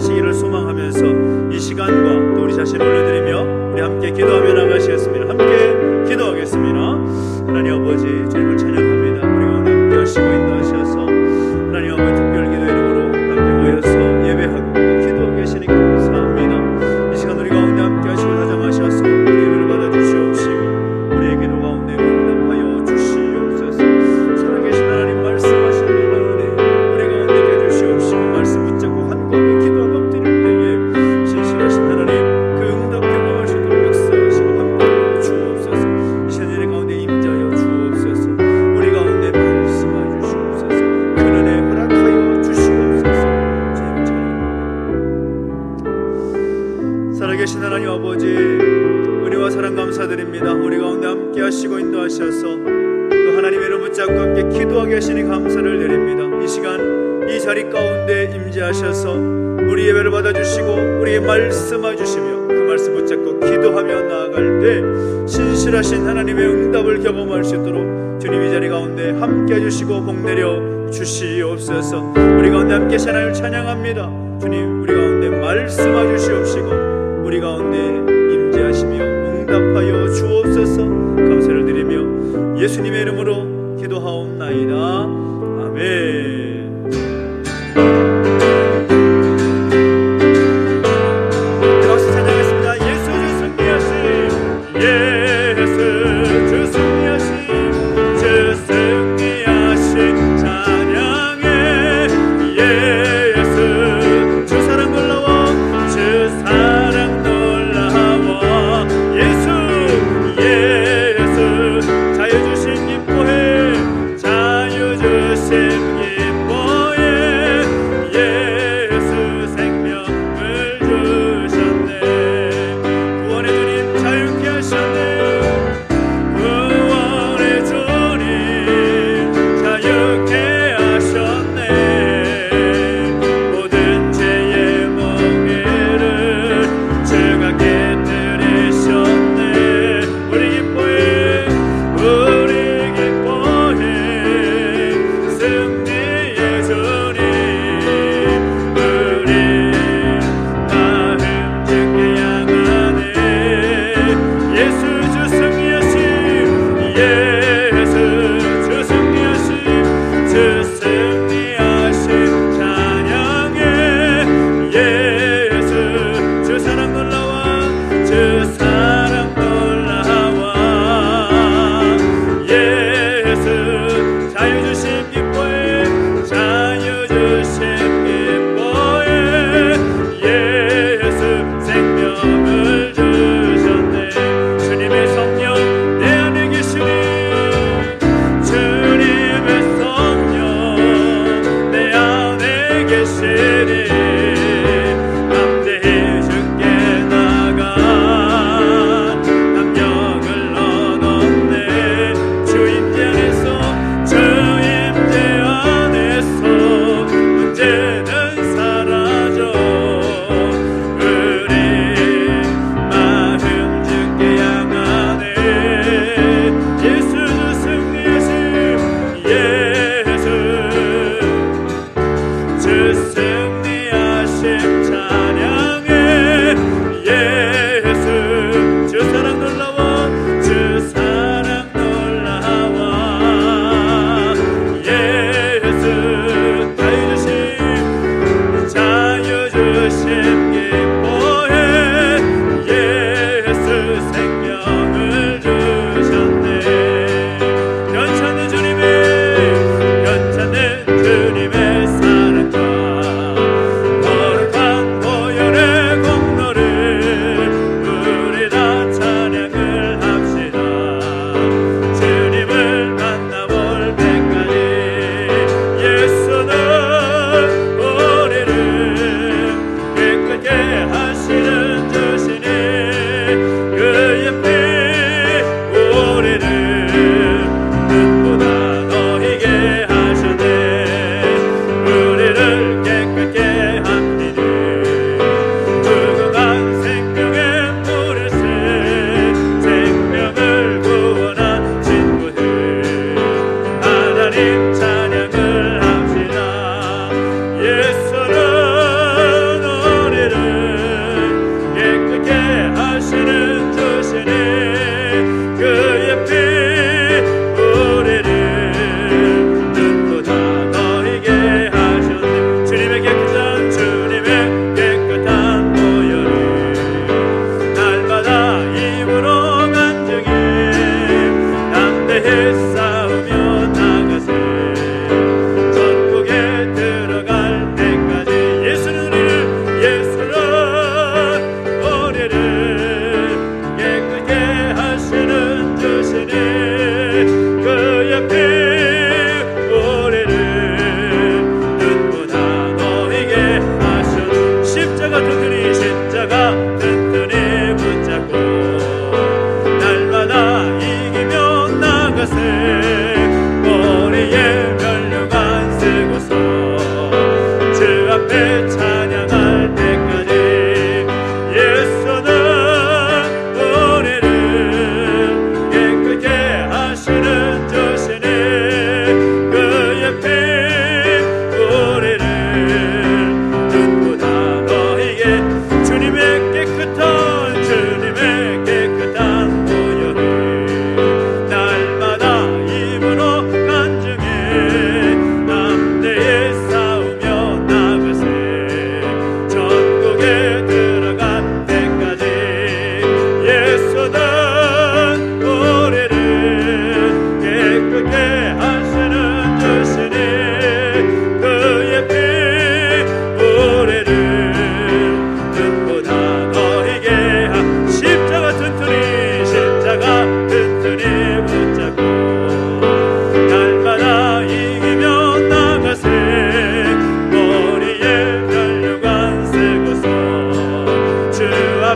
역사하시기를 소망하면서 이 시간과 또 우리 자신을 올려드리며 우리 함께 기도하며 나가시겠습니다. 함께 기도하겠습니다. 하나님 아버지, 주님을 찬양합니다. 우리 가운데 함께 하시고 인도하셔서 하나님 아버지 특별 기도 이름으로 함께 모여서 예배하고 또 기도하고 계시니 감사합니다. 이 시간 우리 가운데 함께 하시고 다정하셔서 우리 예배를 받아주시옵시고 우리의 기도 가운데 응답하여 주시옵소서. 살아계신 하나님 말씀하시는 가운데 우리 가운데 게 해주시옵시고 말씀 붙잡고 한곡에 기도하고 엎드릴 때에 신실하신 하나님 그 응답 경험할 수 있도록 역사하시고 함께하여 주옵소서. 이 시간 예배 가운데 임자여 주옵소서. 우리 가운데 말씀하여 주시옵소서. 큰 은혜 허락하여 주시옵소서. 주님 찬양합니다. 살아계신 하나님 아버지, 은혜와 사랑 감사드립니다. 우리 가운데 함께 하시고 인도하셔서 또 하나님의 이름 붙잡고 함께 기도하게 하시니 감사를 드립니다. 이 시간 이 자리 가운데 임재하셔서 우리 예배를 받아주시고 우리에게 말씀해 주시며 그 말씀 붙잡고 기도하며 나아갈 때 신실하신 하나님의 응답을 경험할 수 있도록 주님 이 자리 가운데 함께 해주시고 복내려 주시옵소서. 우리 가운데 함께 하나님을 찬양합니다. 주님 우리 가운데 말씀해 주시옵시고 우리 가운데 임재하시며 응답하여 주옵소서. 감사를 드리며 예수님의 이름으로 기도하옵나이다. 아멘. 박수 찬양하겠습니다. 예수 주 승리하신 예수 주 승리하신 주 승리하신 찬양해. 예수 주 사랑 놀라워 주 사랑 놀라워 예수 자유 주신 기뻐해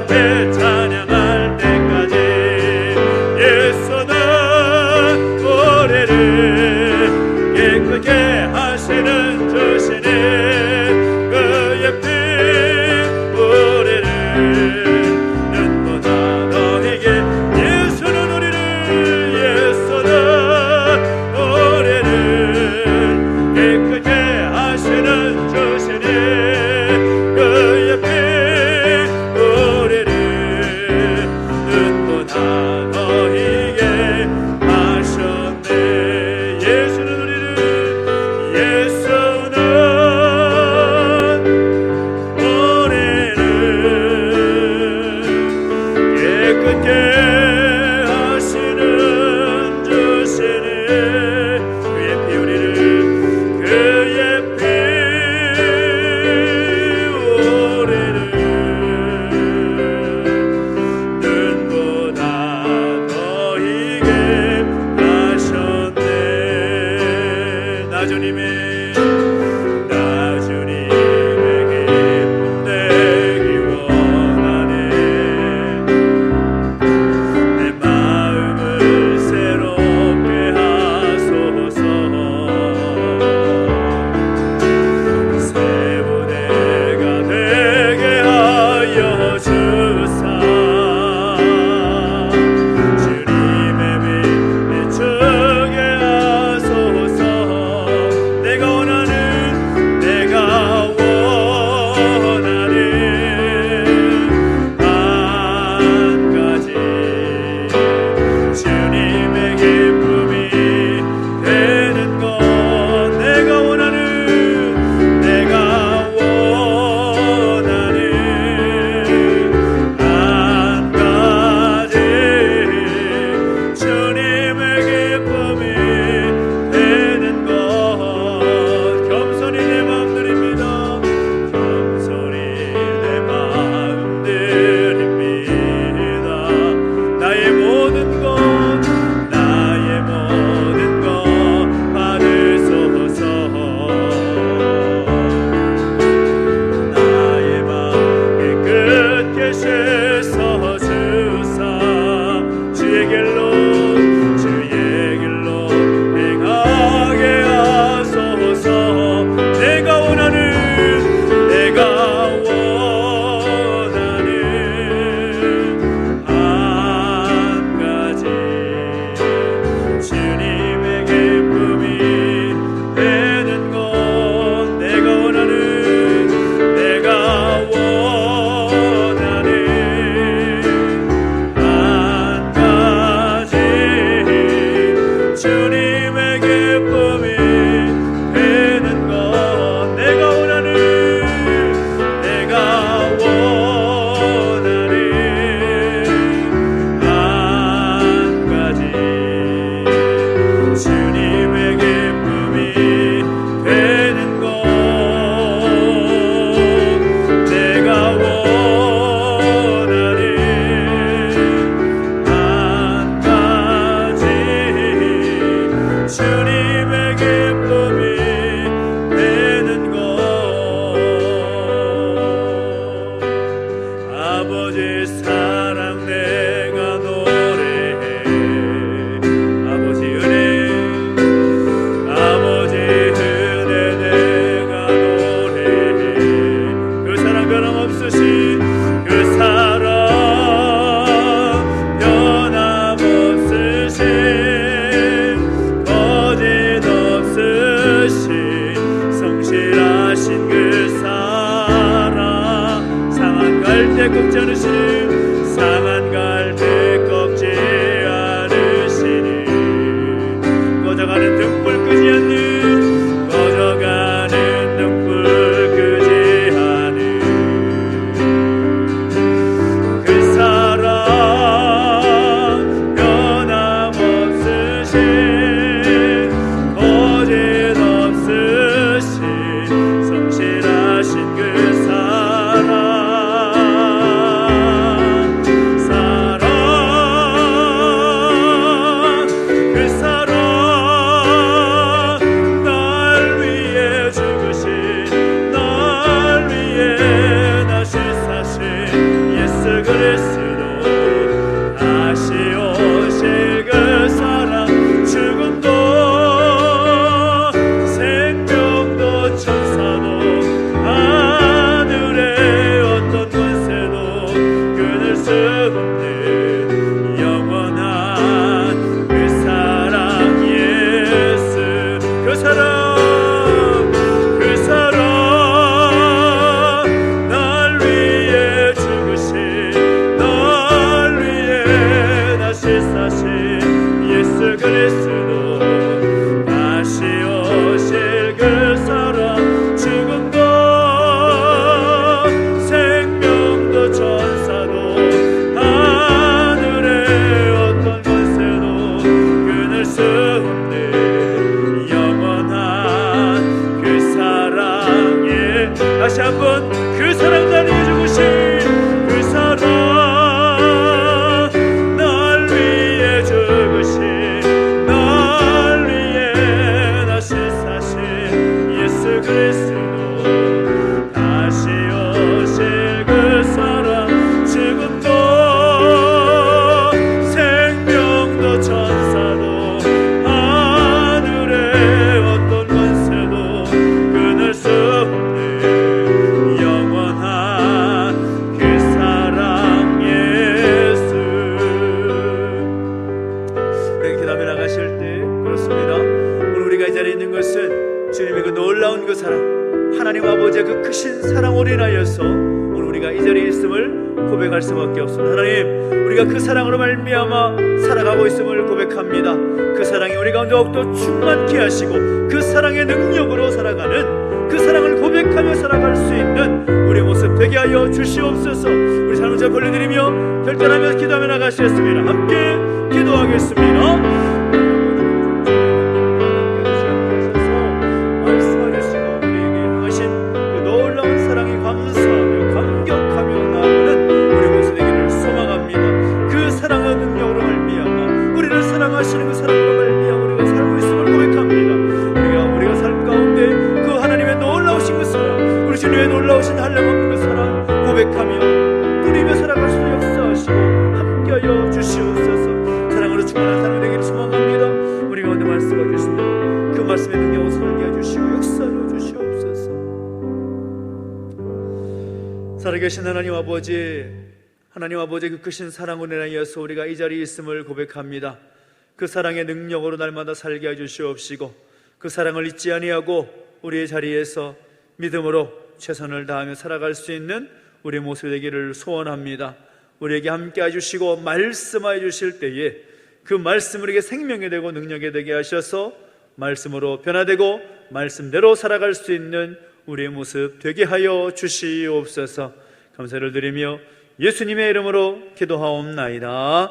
앞에 찬양할 때까지 예수는 우리를 깨끗게 하시는 주시니 그의 피 우리를 눈보다 너에게 예수는 우리를 깨끗게 하시는 주시니 그의 피 우리를 눈보다 너희게 하셨네. 예수는 깨끗게 하시는 주시니 그의 피 우리를 눈보다 너희게 하셨네. 나 주님의 기쁨 되기 원하네. 내 마음을 새롭게 하소서. 새 무대가 되게 하여 주사. 주님의 빛 비추게 하소서. 내가 원하는 한 가지 주님의 기쁨이 되는 것. 내가 원하는 한 가지 주님의 기쁨이 되는 것. 겸손히 내 마음 드립니다. 겸손히 내 마음 드립니다. 나의 모든 것 받으소서. 나의 마음 깨끗게 씻어 주사. 주의 길로 행하게 하소서. 내가 원하는 한 가지 주님의 기쁨이 되는 것. 내가 원하는 한 가지 주님의 기쁨이 되는 것. 내가 원하는 한 가지 주님의 기쁨이 되는 것. 내가 원하는 한 가지 주님의 기쁨이 되는 것. 아버지 사랑 내가 노래해. 아버지 은혜 내가 노래해. 그 사랑 변함없으신 그 사랑 변함없으신 거짓 없으신 성실하신 그 사랑. 상한 갈대 꺾지 않으시니 꺼져가는 등불 끄지 않는 그 사랑 변함없으신 거짓 없으신 성실하신 그 사랑 것을 고백할 수밖에 없습니다. 하나님, 우리가 그 사랑으로 말미암아 살아가고 있음을 고백합니다. 그 사랑이 우리 가운데 더욱더 충만케 하시고 그 사랑의 능력으로 살아가는, 그 사랑을 고백하며 살아갈 수 있는 우리 모습 되게 하여 주시옵소서. 우리 사랑자 벌려드리며 결단하며 기도하며 나가시겠습니다. 함께 기도하겠습니다. 하시는 그 사랑으로 말미암아 우리가 살고 있음을 고백합니다. 우리가 삶 가운데 그 하나님의 놀라우신 그 사랑, 우리 주님의 놀라우신 한량없는 그 사랑 고백하며 누리며 살아갈 수 있는 역사하시고 함께하여 주시옵소서. 사랑으로 충만한 삶이 되기를 소망합니다. 우리 가운데 말씀해 주시면 그 말씀의 능력을 설계해 주시고 역사하여 주시옵소서. 살아계신 하나님 아버지, 하나님 아버지의 그 크신 사랑으로 인하여서 우리가 이 자리에 있음을 고백합니다. 그 사랑의 능력으로 날마다 살게 해주시옵시고 그 사랑을 잊지 아니하고 우리의 자리에서 믿음으로 최선을 다하며 살아갈 수 있는 우리의 모습이 되기를 소원합니다. 우리에게 함께 해주시고 말씀해 주실 때에 그 말씀 우리에게 생명이 되고 능력이 되게 하셔서 말씀으로 변화되고 말씀대로 살아갈 수 있는 우리의 모습 되게 하여 주시옵소서. 감사를 드리며 예수님의 이름으로 기도하옵나이다.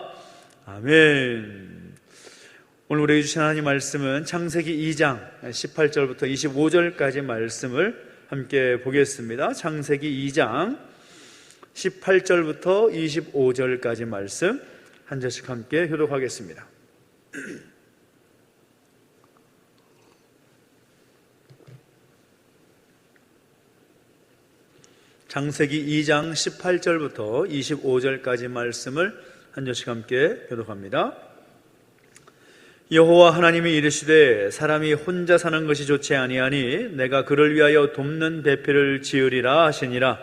아멘. 오늘 우리에게 주신 하나님 말씀은 창세기 2장 18절부터 25절까지 말씀을 함께 보겠습니다. 창세기 2장 18절부터 25절까지 말씀 한 절씩 함께 교독하겠습니다. 창세기 2장 18절부터 25절까지 말씀을 한 절씩 함께 교독합니다. 여호와 하나님이 이르시되 사람이 혼자 사는 것이 좋지 아니하니 내가 그를 위하여 돕는 배필을 지으리라 하시니라.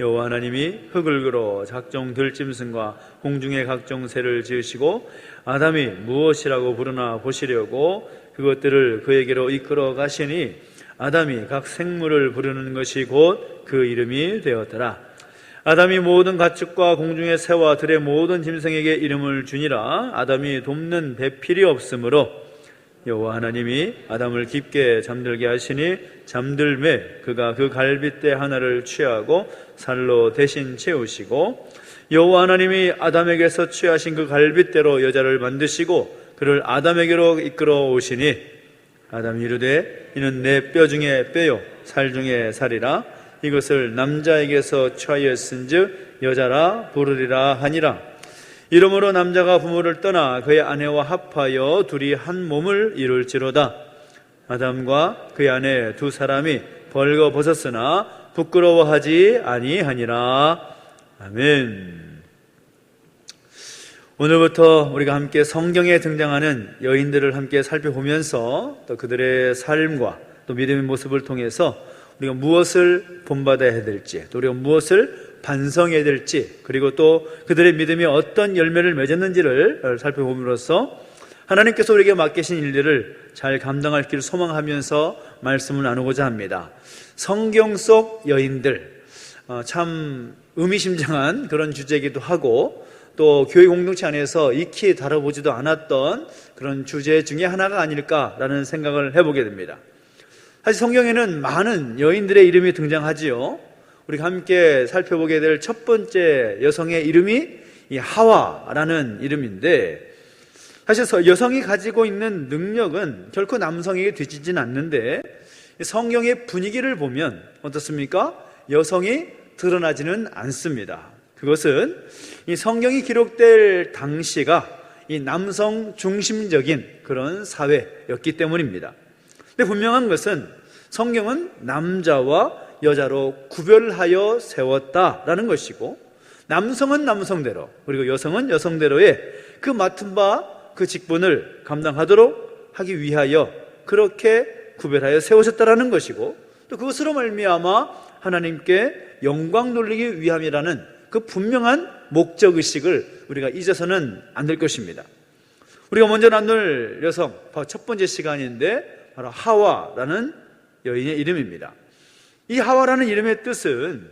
여호와 하나님이 흙을 그러 각종 들짐승과 공중의 각종 새를 지으시고 아담이 무엇이라고 부르나 보시려고 그것들을 그에게로 이끌어 가시니 아담이 각 생물을 부르는 것이 곧 그 이름이 되었더라. 아담이 모든 가축과 공중의 새와 들의 모든 짐승에게 이름을 주니라. 아담이 돕는 배필이 없으므로 여호와 하나님이 아담을 깊게 잠들게 하시니 잠들매 그가 그 갈빗대 하나를 취하고 살로 대신 채우시고 여호와 하나님이 아담에게서 취하신 그 갈빗대로 여자를 만드시고 그를 아담에게로 이끌어 오시니 아담이 이르되 이는 내 뼈 중에 뼈요 살 중에 살이라. 이것을 남자에게서 취하였은즉 여자라 부르리라 하니라. 이러므로 남자가 부모를 떠나 그의 아내와 합하여 둘이 한 몸을 이룰지로다. 아담과 그의 아내 두 사람이 벌거벗었으나 부끄러워하지 아니하니라. 아멘. 오늘부터 우리가 함께 성경에 등장하는 여인들을 함께 살펴보면서 또 그들의 삶과 또 믿음의 모습을 통해서 우리가 무엇을 본받아야 될지, 또 우리가 무엇을 반성해야 될지, 그리고 또 그들의 믿음이 어떤 열매를 맺었는지를 살펴봄으로써 하나님께서 우리에게 맡기신 일들을 잘 감당할 길을 소망하면서 말씀을 나누고자 합니다. 성경 속 여인들, 참 의미심장한 그런 주제이기도 하고 또 교회 공동체 안에서 익히 다뤄보지도 않았던 그런 주제 중에 하나가 아닐까라는 생각을 해보게 됩니다. 사실 성경에는 많은 여인들의 이름이 등장하지요. 우리가 함께 살펴보게 될 첫 번째 여성의 이름이 이 하와라는 이름인데, 사실 여성이 가지고 있는 능력은 결코 남성에게 뒤지진 않는데 성경의 분위기를 보면 어떻습니까? 여성이 드러나지는 않습니다. 그것은 이 성경이 기록될 당시가 이 남성 중심적인 그런 사회였기 때문입니다. 근데 분명한 것은 성경은 남자와 여자로 구별하여 세웠다라는 것이고, 남성은 남성대로 그리고 여성은 여성대로의 그 맡은 바 그 직분을 감당하도록 하기 위하여 그렇게 구별하여 세우셨다라는 것이고, 또 그것으로 말미암아 하나님께 영광 돌리기 위함이라는 그 분명한 목적의식을 우리가 잊어서는 안 될 것입니다. 우리가 먼저 나눌 여성, 바로 첫 번째 시간인데 바로 하와라는 여인의 이름입니다. 이 하와라는 이름의 뜻은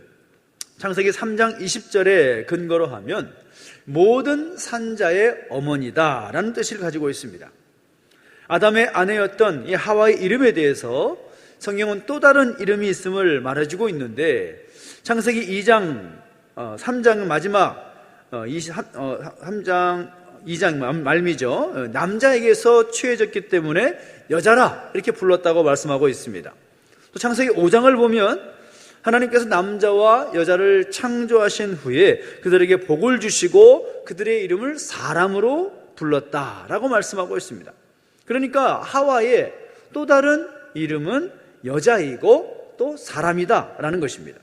창세기 3장 20절의 근거로 하면 모든 산자의 어머니다 라는 뜻을 가지고 있습니다. 아담의 아내였던 이 하와의 이름에 대해서 성경은 또 다른 이름이 있음을 말해주고 있는데, 창세기 2장 3장 마지막 3장 2장 말미죠. 남자에게서 취해졌기 때문에 여자라 이렇게 불렀다고 말씀하고 있습니다. 또 창세기 5장을 보면 하나님께서 남자와 여자를 창조하신 후에 그들에게 복을 주시고 그들의 이름을 사람으로 불렀다라고 말씀하고 있습니다. 그러니까 하와의 또 다른 이름은 여자이고 또 사람이다라는 것입니다.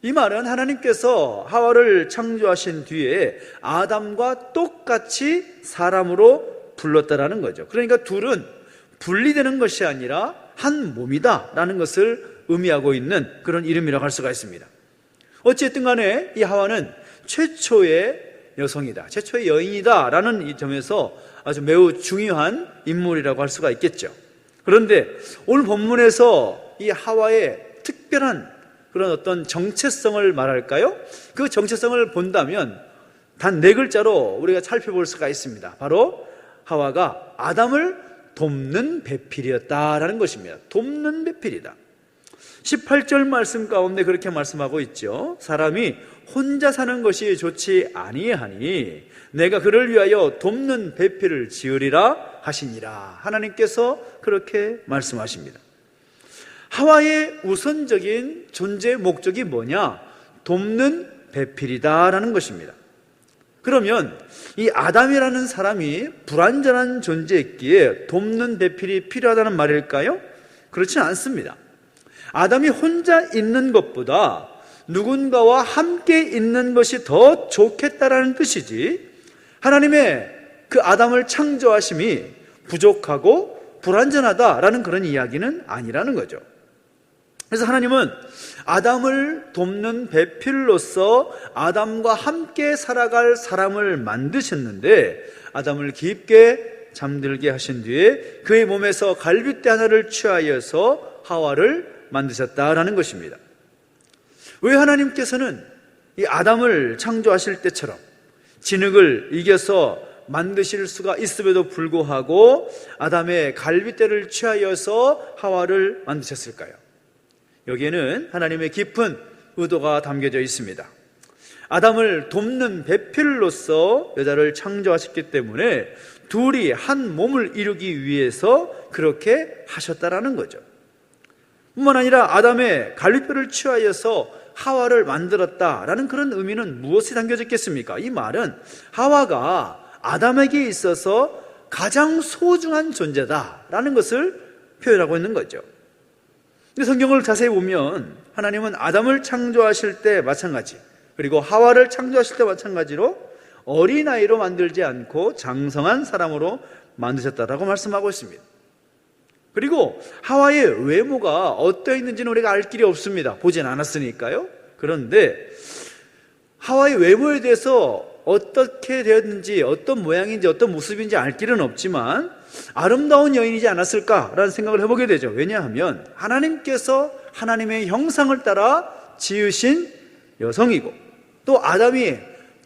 이 말은 하나님께서 하와를 창조하신 뒤에 아담과 똑같이 사람으로 불렀다라는 거죠. 그러니까 둘은 분리되는 것이 아니라 한 몸이다라는 것을 의미하고 있는 그런 이름이라고 할 수가 있습니다. 어쨌든 간에 이 하와는 최초의 여성이다, 최초의 여인이다라는 이 점에서 아주 매우 중요한 인물이라고 할 수가 있겠죠. 그런데 오늘 본문에서 이 하와의 특별한 그런 어떤 정체성을 말할까요? 그 정체성을 본다면 단 4글자로 우리가 살펴볼 수가 있습니다. 바로 하와가 아담을 돕는 배필이었다라는 것입니다. 돕는 배필이다. 18절 말씀 가운데 그렇게 말씀하고 있죠. 사람이 혼자 사는 것이 좋지 아니하니 내가 그를 위하여 돕는 배필을 지으리라 하시니라. 하나님께서 그렇게 말씀하십니다. 하와의 우선적인 존재 목적이 뭐냐? 돕는 배필이다라는 것입니다. 그러면 이 아담이라는 사람이 불완전한 존재였기에 돕는 배필이 필요하다는 말일까요? 그렇지 않습니다. 아담이 혼자 있는 것보다 누군가와 함께 있는 것이 더 좋겠다라는 뜻이지, 하나님의 그 아담을 창조하심이 부족하고 불완전하다라는 그런 이야기는 아니라는 거죠. 그래서 하나님은 아담을 돕는 배필로서 아담과 함께 살아갈 사람을 만드셨는데, 아담을 깊게 잠들게 하신 뒤에 그의 몸에서 갈빗대 하나를 취하여서 하와를 만드셨다라는 것입니다. 왜 하나님께서는 이 아담을 창조하실 때처럼 진흙을 이겨서 만드실 수가 있음에도 불구하고 아담의 갈빗대를 취하여서 하와를 만드셨을까요? 여기에는 하나님의 깊은 의도가 담겨져 있습니다. 아담을 돕는 배필로서 여자를 창조하셨기 때문에 둘이 한 몸을 이루기 위해서 그렇게 하셨다라는 거죠. 뿐만 아니라 아담의 갈빗뼈를 취하여서 하와를 만들었다라는 그런 의미는 무엇이 담겨져 있겠습니까? 이 말은 하와가 아담에게 있어서 가장 소중한 존재다라는 것을 표현하고 있는 거죠. 근데 성경을 자세히 보면 하나님은 아담을 창조하실 때 마찬가지, 그리고 하와를 창조하실 때 마찬가지로 어린아이로 만들지 않고 장성한 사람으로 만드셨다라고 말씀하고 있습니다. 그리고 하와의 외모가 어떠했는지는 우리가 알 길이 없습니다. 보진 않았으니까요. 그런데 하와의 외모에 대해서 어떻게 되었는지, 어떤 모양인지, 어떤 모습인지 알 길은 없지만 아름다운 여인이지 않았을까라는 생각을 해보게 되죠. 왜냐하면 하나님께서 하나님의 형상을 따라 지으신 여성이고, 또 아담이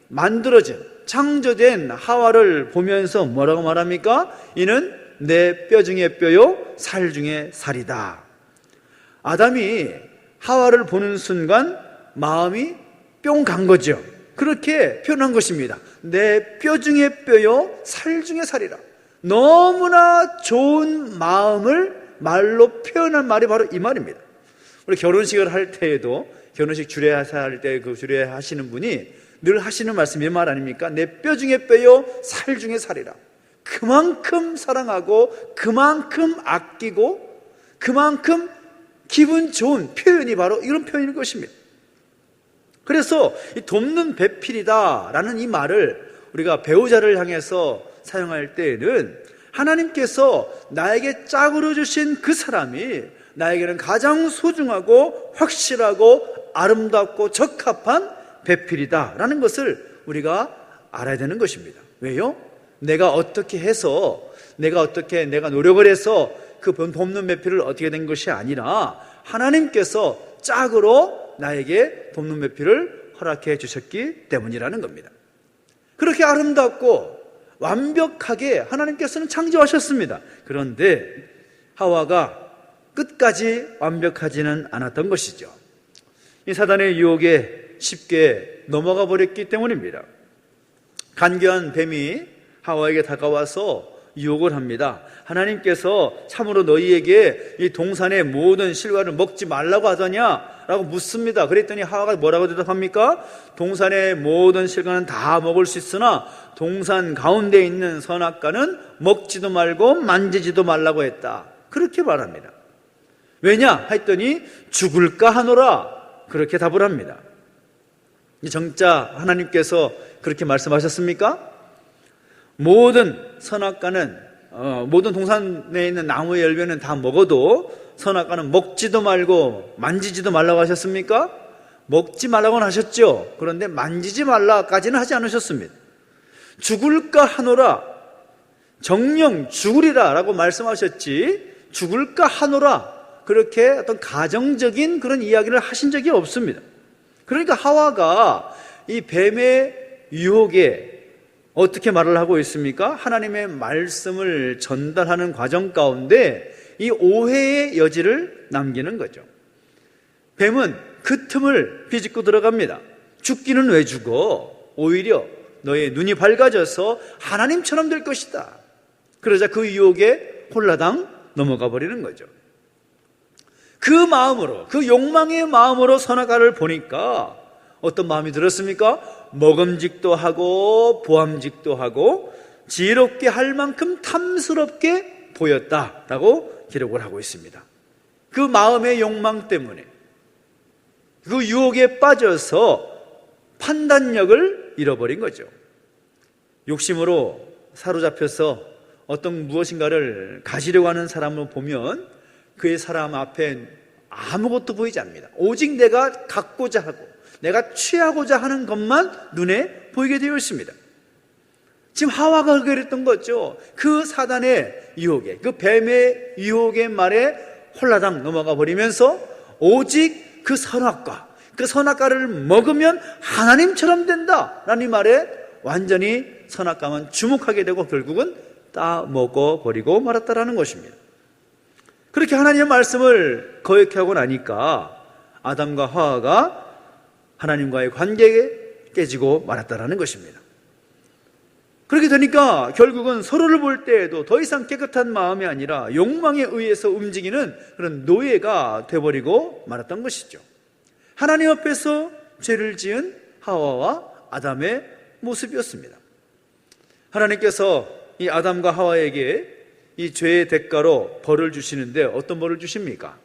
만들어진, 창조된 하와를 보면서 뭐라고 말합니까? 이는 내 뼈 중에 뼈요 살 중에 살이다. 아담이 하와를 보는 순간 마음이 뿅 간 거죠. 그렇게 표현한 것입니다. 내 뼈 중에 뼈요 살 중에 살이라. 너무나 좋은 마음을 말로 표현한 말이 바로 이 말입니다. 우리 결혼식을 할 때에도, 결혼식 주례할 때 그 주례하시는 분이 늘 하시는 말씀이 이 말 아닙니까? 내 뼈 중에 뼈요 살 중에 살이라. 그만큼 사랑하고, 그만큼 아끼고, 그만큼 기분 좋은 표현이 바로 이런 표현일 것입니다. 그래서 이 돕는 배필이다라는 이 말을 우리가 배우자를 향해서 사용할 때에는 하나님께서 나에게 짝으로 주신 그 사람이 나에게는 가장 소중하고 확실하고 아름답고 적합한 배필이다라는 것을 우리가 알아야 되는 것입니다. 왜요? 내가 어떻게 해서, 내가 노력을 해서 그 돕는 배필을 어떻게 된 것이 아니라 하나님께서 짝으로 나에게 돕는 매피를 허락해 주셨기 때문이라는 겁니다. 그렇게 아름답고 완벽하게 하나님께서는 창조하셨습니다. 그런데 하와가 끝까지 완벽하지는 않았던 것이죠. 이 사단의 유혹에 쉽게 넘어가 버렸기 때문입니다. 간교한 뱀이 하와에게 다가와서 유혹을 합니다. 하나님께서 참으로 너희에게 이 동산의 모든 실과를 먹지 말라고 하더냐? 라고 묻습니다. 그랬더니 하와가 뭐라고 대답합니까? 동산의 모든 실과는 다 먹을 수 있으나 동산 가운데 있는 선악과는 먹지도 말고 만지지도 말라고 했다. 그렇게 말합니다. 왜냐? 했더니 죽을까 하노라. 그렇게 답을 합니다. 정짜 하나님께서 그렇게 말씀하셨습니까? 모든 선악과는 모든 동산에 있는 나무의 열매는 다 먹어도 선악과는 먹지도 말고 만지지도 말라고 하셨습니까? 먹지 말라고는 하셨죠. 그런데 만지지 말라까지는 하지 않으셨습니다. 죽을까 하노라, 정령 죽으리라 라고 말씀하셨지 죽을까 하노라 그렇게 어떤 가정적인 그런 이야기를 하신 적이 없습니다. 그러니까 하와가 이 뱀의 유혹에 어떻게 말을 하고 있습니까? 하나님의 말씀을 전달하는 과정 가운데 이 오해의 여지를 남기는 거죠. 뱀은 그 틈을 비집고 들어갑니다. 죽기는 왜 죽어? 오히려 너의 눈이 밝아져서 하나님처럼 될 것이다. 그러자 그 유혹에 홀라당 넘어가 버리는 거죠. 그 마음으로, 그 욕망의 마음으로 선악과를 보니까 어떤 마음이 들었습니까? 먹음직도 하고 보암직도 하고 지혜롭게 할 만큼 탐스럽게 보였다라고 기록을 하고 있습니다. 그 마음의 욕망 때문에 그 유혹에 빠져서 판단력을 잃어버린 거죠. 욕심으로 사로잡혀서 어떤 무엇인가를 가지려고 하는 사람을 보면 그의 사람 앞에 아무것도 보이지 않습니다. 오직 내가 갖고자 하고 내가 취하고자 하는 것만 눈에 보이게 되어 있습니다. 지금 하와가 그랬던 거죠. 그 사단의 유혹에, 그 뱀의 유혹의 말에 홀라당 넘어가 버리면서 오직 그 선악과, 그 선악과를 먹으면 하나님처럼 된다라는 이 말에 완전히 선악과만 주목하게 되고 결국은 따먹어 버리고 말았다라는 것입니다. 그렇게 하나님의 말씀을 거역해 하고 나니까 아담과 하와가 하나님과의 관계에 깨지고 말았다라는 것입니다. 그렇게 되니까 결국은 서로를 볼 때에도 더 이상 깨끗한 마음이 아니라 욕망에 의해서 움직이는 그런 노예가 되어버리고 말았던 것이죠. 하나님 앞에서 죄를 지은 하와와 아담의 모습이었습니다. 하나님께서 이 아담과 하와에게 이 죄의 대가로 벌을 주시는데 어떤 벌을 주십니까?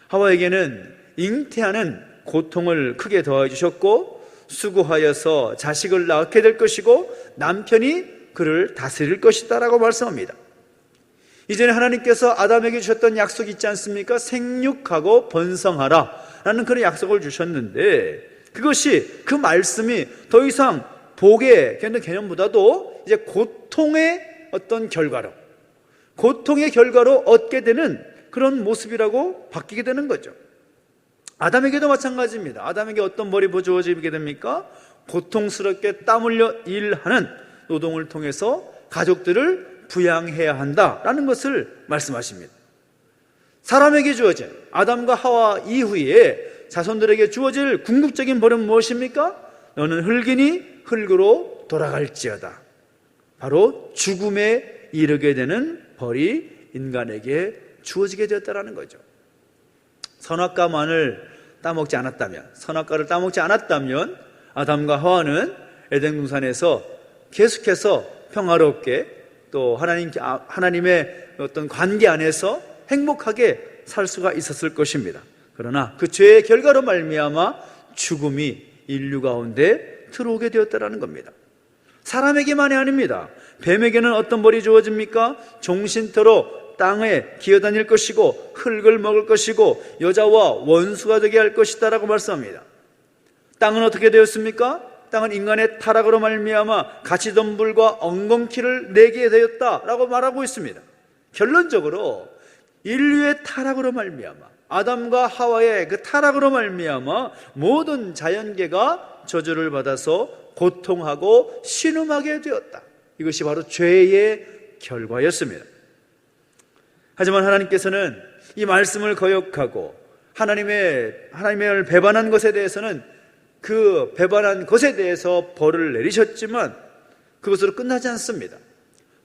하와에게는 잉태하는 고통을 크게 더해 주셨고 수고하여서 자식을 낳게 될 것이고 남편이 그를 다스릴 것이다 라고 말씀합니다. 이전에 하나님께서 아담에게 주셨던 약속이 있지 않습니까? 생육하고 번성하라 라는 그런 약속을 주셨는데 그것이 그 말씀이 더 이상 복의 개념보다도 이제 고통의 어떤 결과로 고통의 결과로 얻게 되는 그런 모습이라고 바뀌게 되는 거죠. 아담에게도 마찬가지입니다. 아담에게 어떤 벌이 주어지게 됩니까? 고통스럽게 땀 흘려 일하는 노동을 통해서 가족들을 부양해야 한다라는 것을 말씀하십니다. 사람에게 주어진 아담과 하와 이후에 자손들에게 주어질 궁극적인 벌은 무엇입니까? 너는 흙이니 흙으로 돌아갈지어다. 바로 죽음에 이르게 되는 벌이 인간에게 주어지게 되었다는 거죠. 선악과만을 따먹지 않았다면, 선악과를 따먹지 않았다면 아담과 하와는 에덴 동산에서 계속해서 평화롭게 또 하나님의 어떤 관계 안에서 행복하게 살 수가 있었을 것입니다. 그러나 그 죄의 결과로 말미암아 죽음이 인류 가운데 들어오게 되었다는 겁니다. 사람에게만이 아닙니다. 뱀에게는 어떤 벌이 주어집니까? 종신토록 땅에 기어다닐 것이고 흙을 먹을 것이고 여자와 원수가 되게 할 것이다 라고 말씀합니다. 땅은 어떻게 되었습니까? 땅은 인간의 타락으로 말미암아 가시덤불과 엉겅퀴를 내게 되었다 라고 말하고 있습니다. 결론적으로 인류의 타락으로 말미암아 아담과 하와의 그 타락으로 말미암아 모든 자연계가 저주를 받아서 고통하고 신음하게 되었다. 이것이 바로 죄의 결과였습니다. 하지만 하나님께서는 이 말씀을 거역하고 하나님을 배반한 것에 대해서는 그 배반한 것에 대해서 벌을 내리셨지만 그것으로 끝나지 않습니다.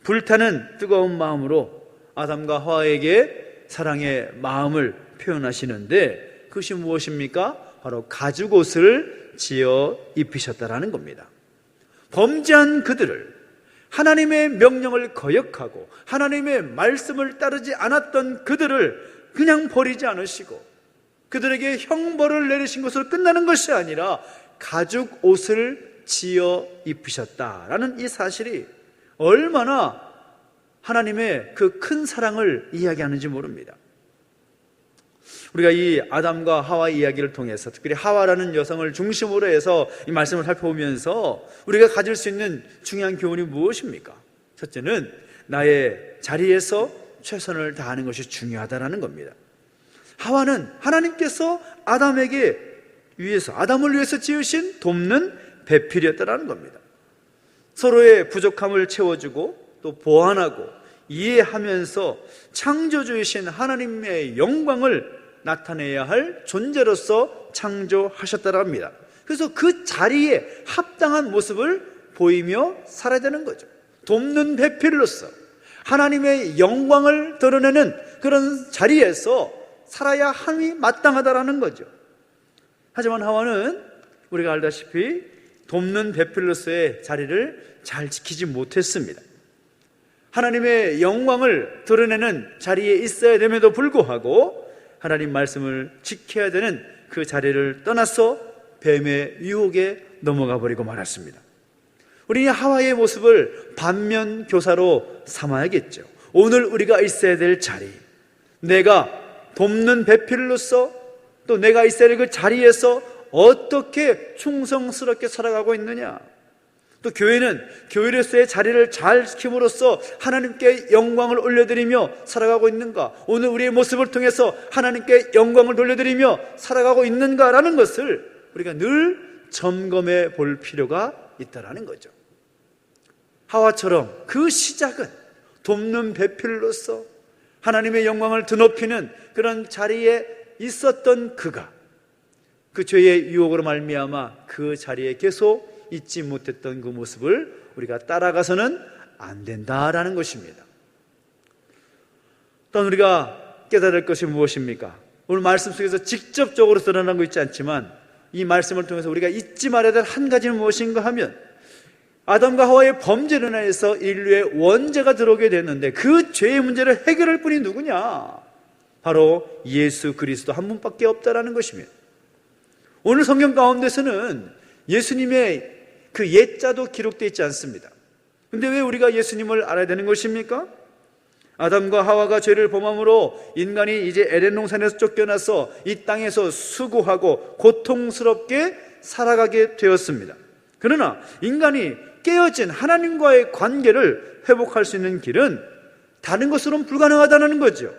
불타는 뜨거운 마음으로 아담과 하와에게 사랑의 마음을 표현하시는데 그것이 무엇입니까? 바로 가죽옷을 지어 입히셨다라는 겁니다. 범죄한 그들을, 하나님의 명령을 거역하고 하나님의 말씀을 따르지 않았던 그들을 그냥 버리지 않으시고 그들에게 형벌을 내리신 것으로 끝나는 것이 아니라 가죽옷을 지어 입히셨다라는 이 사실이 얼마나 하나님의 그 큰 사랑을 이야기하는지 모릅니다. 우리가 이 아담과 하와 이야기를 통해서 특별히 하와라는 여성을 중심으로 해서 이 말씀을 살펴보면서 우리가 가질 수 있는 중요한 교훈이 무엇입니까? 첫째는 나의 자리에서 최선을 다하는 것이 중요하다는 겁니다. 하와는 하나님께서 아담을 위해서 지으신 돕는 배필이었다는 겁니다. 서로의 부족함을 채워주고 또 보완하고 이해하면서 창조주이신 하나님의 영광을 나타내야 할 존재로서 창조하셨다고 합니다. 그래서 그 자리에 합당한 모습을 보이며 살아야 되는 거죠. 돕는 배필로서 하나님의 영광을 드러내는 그런 자리에서 살아야 함이 마땅하다라는 거죠. 하지만 하와는 우리가 알다시피 돕는 배필로서의 자리를 잘 지키지 못했습니다. 하나님의 영광을 드러내는 자리에 있어야 됨에도 불구하고 하나님 말씀을 지켜야 되는 그 자리를 떠나서 뱀의 유혹에 넘어가 버리고 말았습니다. 우리는 하와의 모습을 반면 교사로 삼아야겠죠. 오늘 우리가 있어야 될 자리, 내가 돕는 배필로서 또 내가 있어야 될 그 자리에서 어떻게 충성스럽게 살아가고 있느냐, 또 교회는 교회로서의 자리를 잘 지킴으로써 하나님께 영광을 올려드리며 살아가고 있는가, 오늘 우리의 모습을 통해서 하나님께 영광을 돌려드리며 살아가고 있는가라는 것을 우리가 늘 점검해 볼 필요가 있다는 거죠. 하와처럼 그 시작은 돕는 배필로서 하나님의 영광을 드높이는 그런 자리에 있었던 그가 그 죄의 유혹으로 말미암아 그 자리에 계속 잊지 못했던 그 모습을 우리가 따라가서는 안 된다라는 것입니다. 또한 우리가 깨달을 것이 무엇입니까? 오늘 말씀 속에서 직접적으로 드러나고 있지 않지만 이 말씀을 통해서 우리가 잊지 말아야 될 한 가지는 무엇인가 하면 아담과 하와의 범죄로 인해서 인류의 원죄가 들어오게 됐는데 그 죄의 문제를 해결할 분이 누구냐? 바로 예수 그리스도 한 분밖에 없다라는 것입니다. 오늘 성경 가운데서는 예수님의 그 옛자도 기록되어 있지 않습니다. 근데 왜 우리가 예수님을 알아야 되는 것입니까? 아담과 하와가 죄를 범함으로 인간이 이제 에덴 동산에서 쫓겨나서 이 땅에서 수고하고 고통스럽게 살아가게 되었습니다. 그러나 인간이 깨어진 하나님과의 관계를 회복할 수 있는 길은 다른 것으로는 불가능하다는 거죠.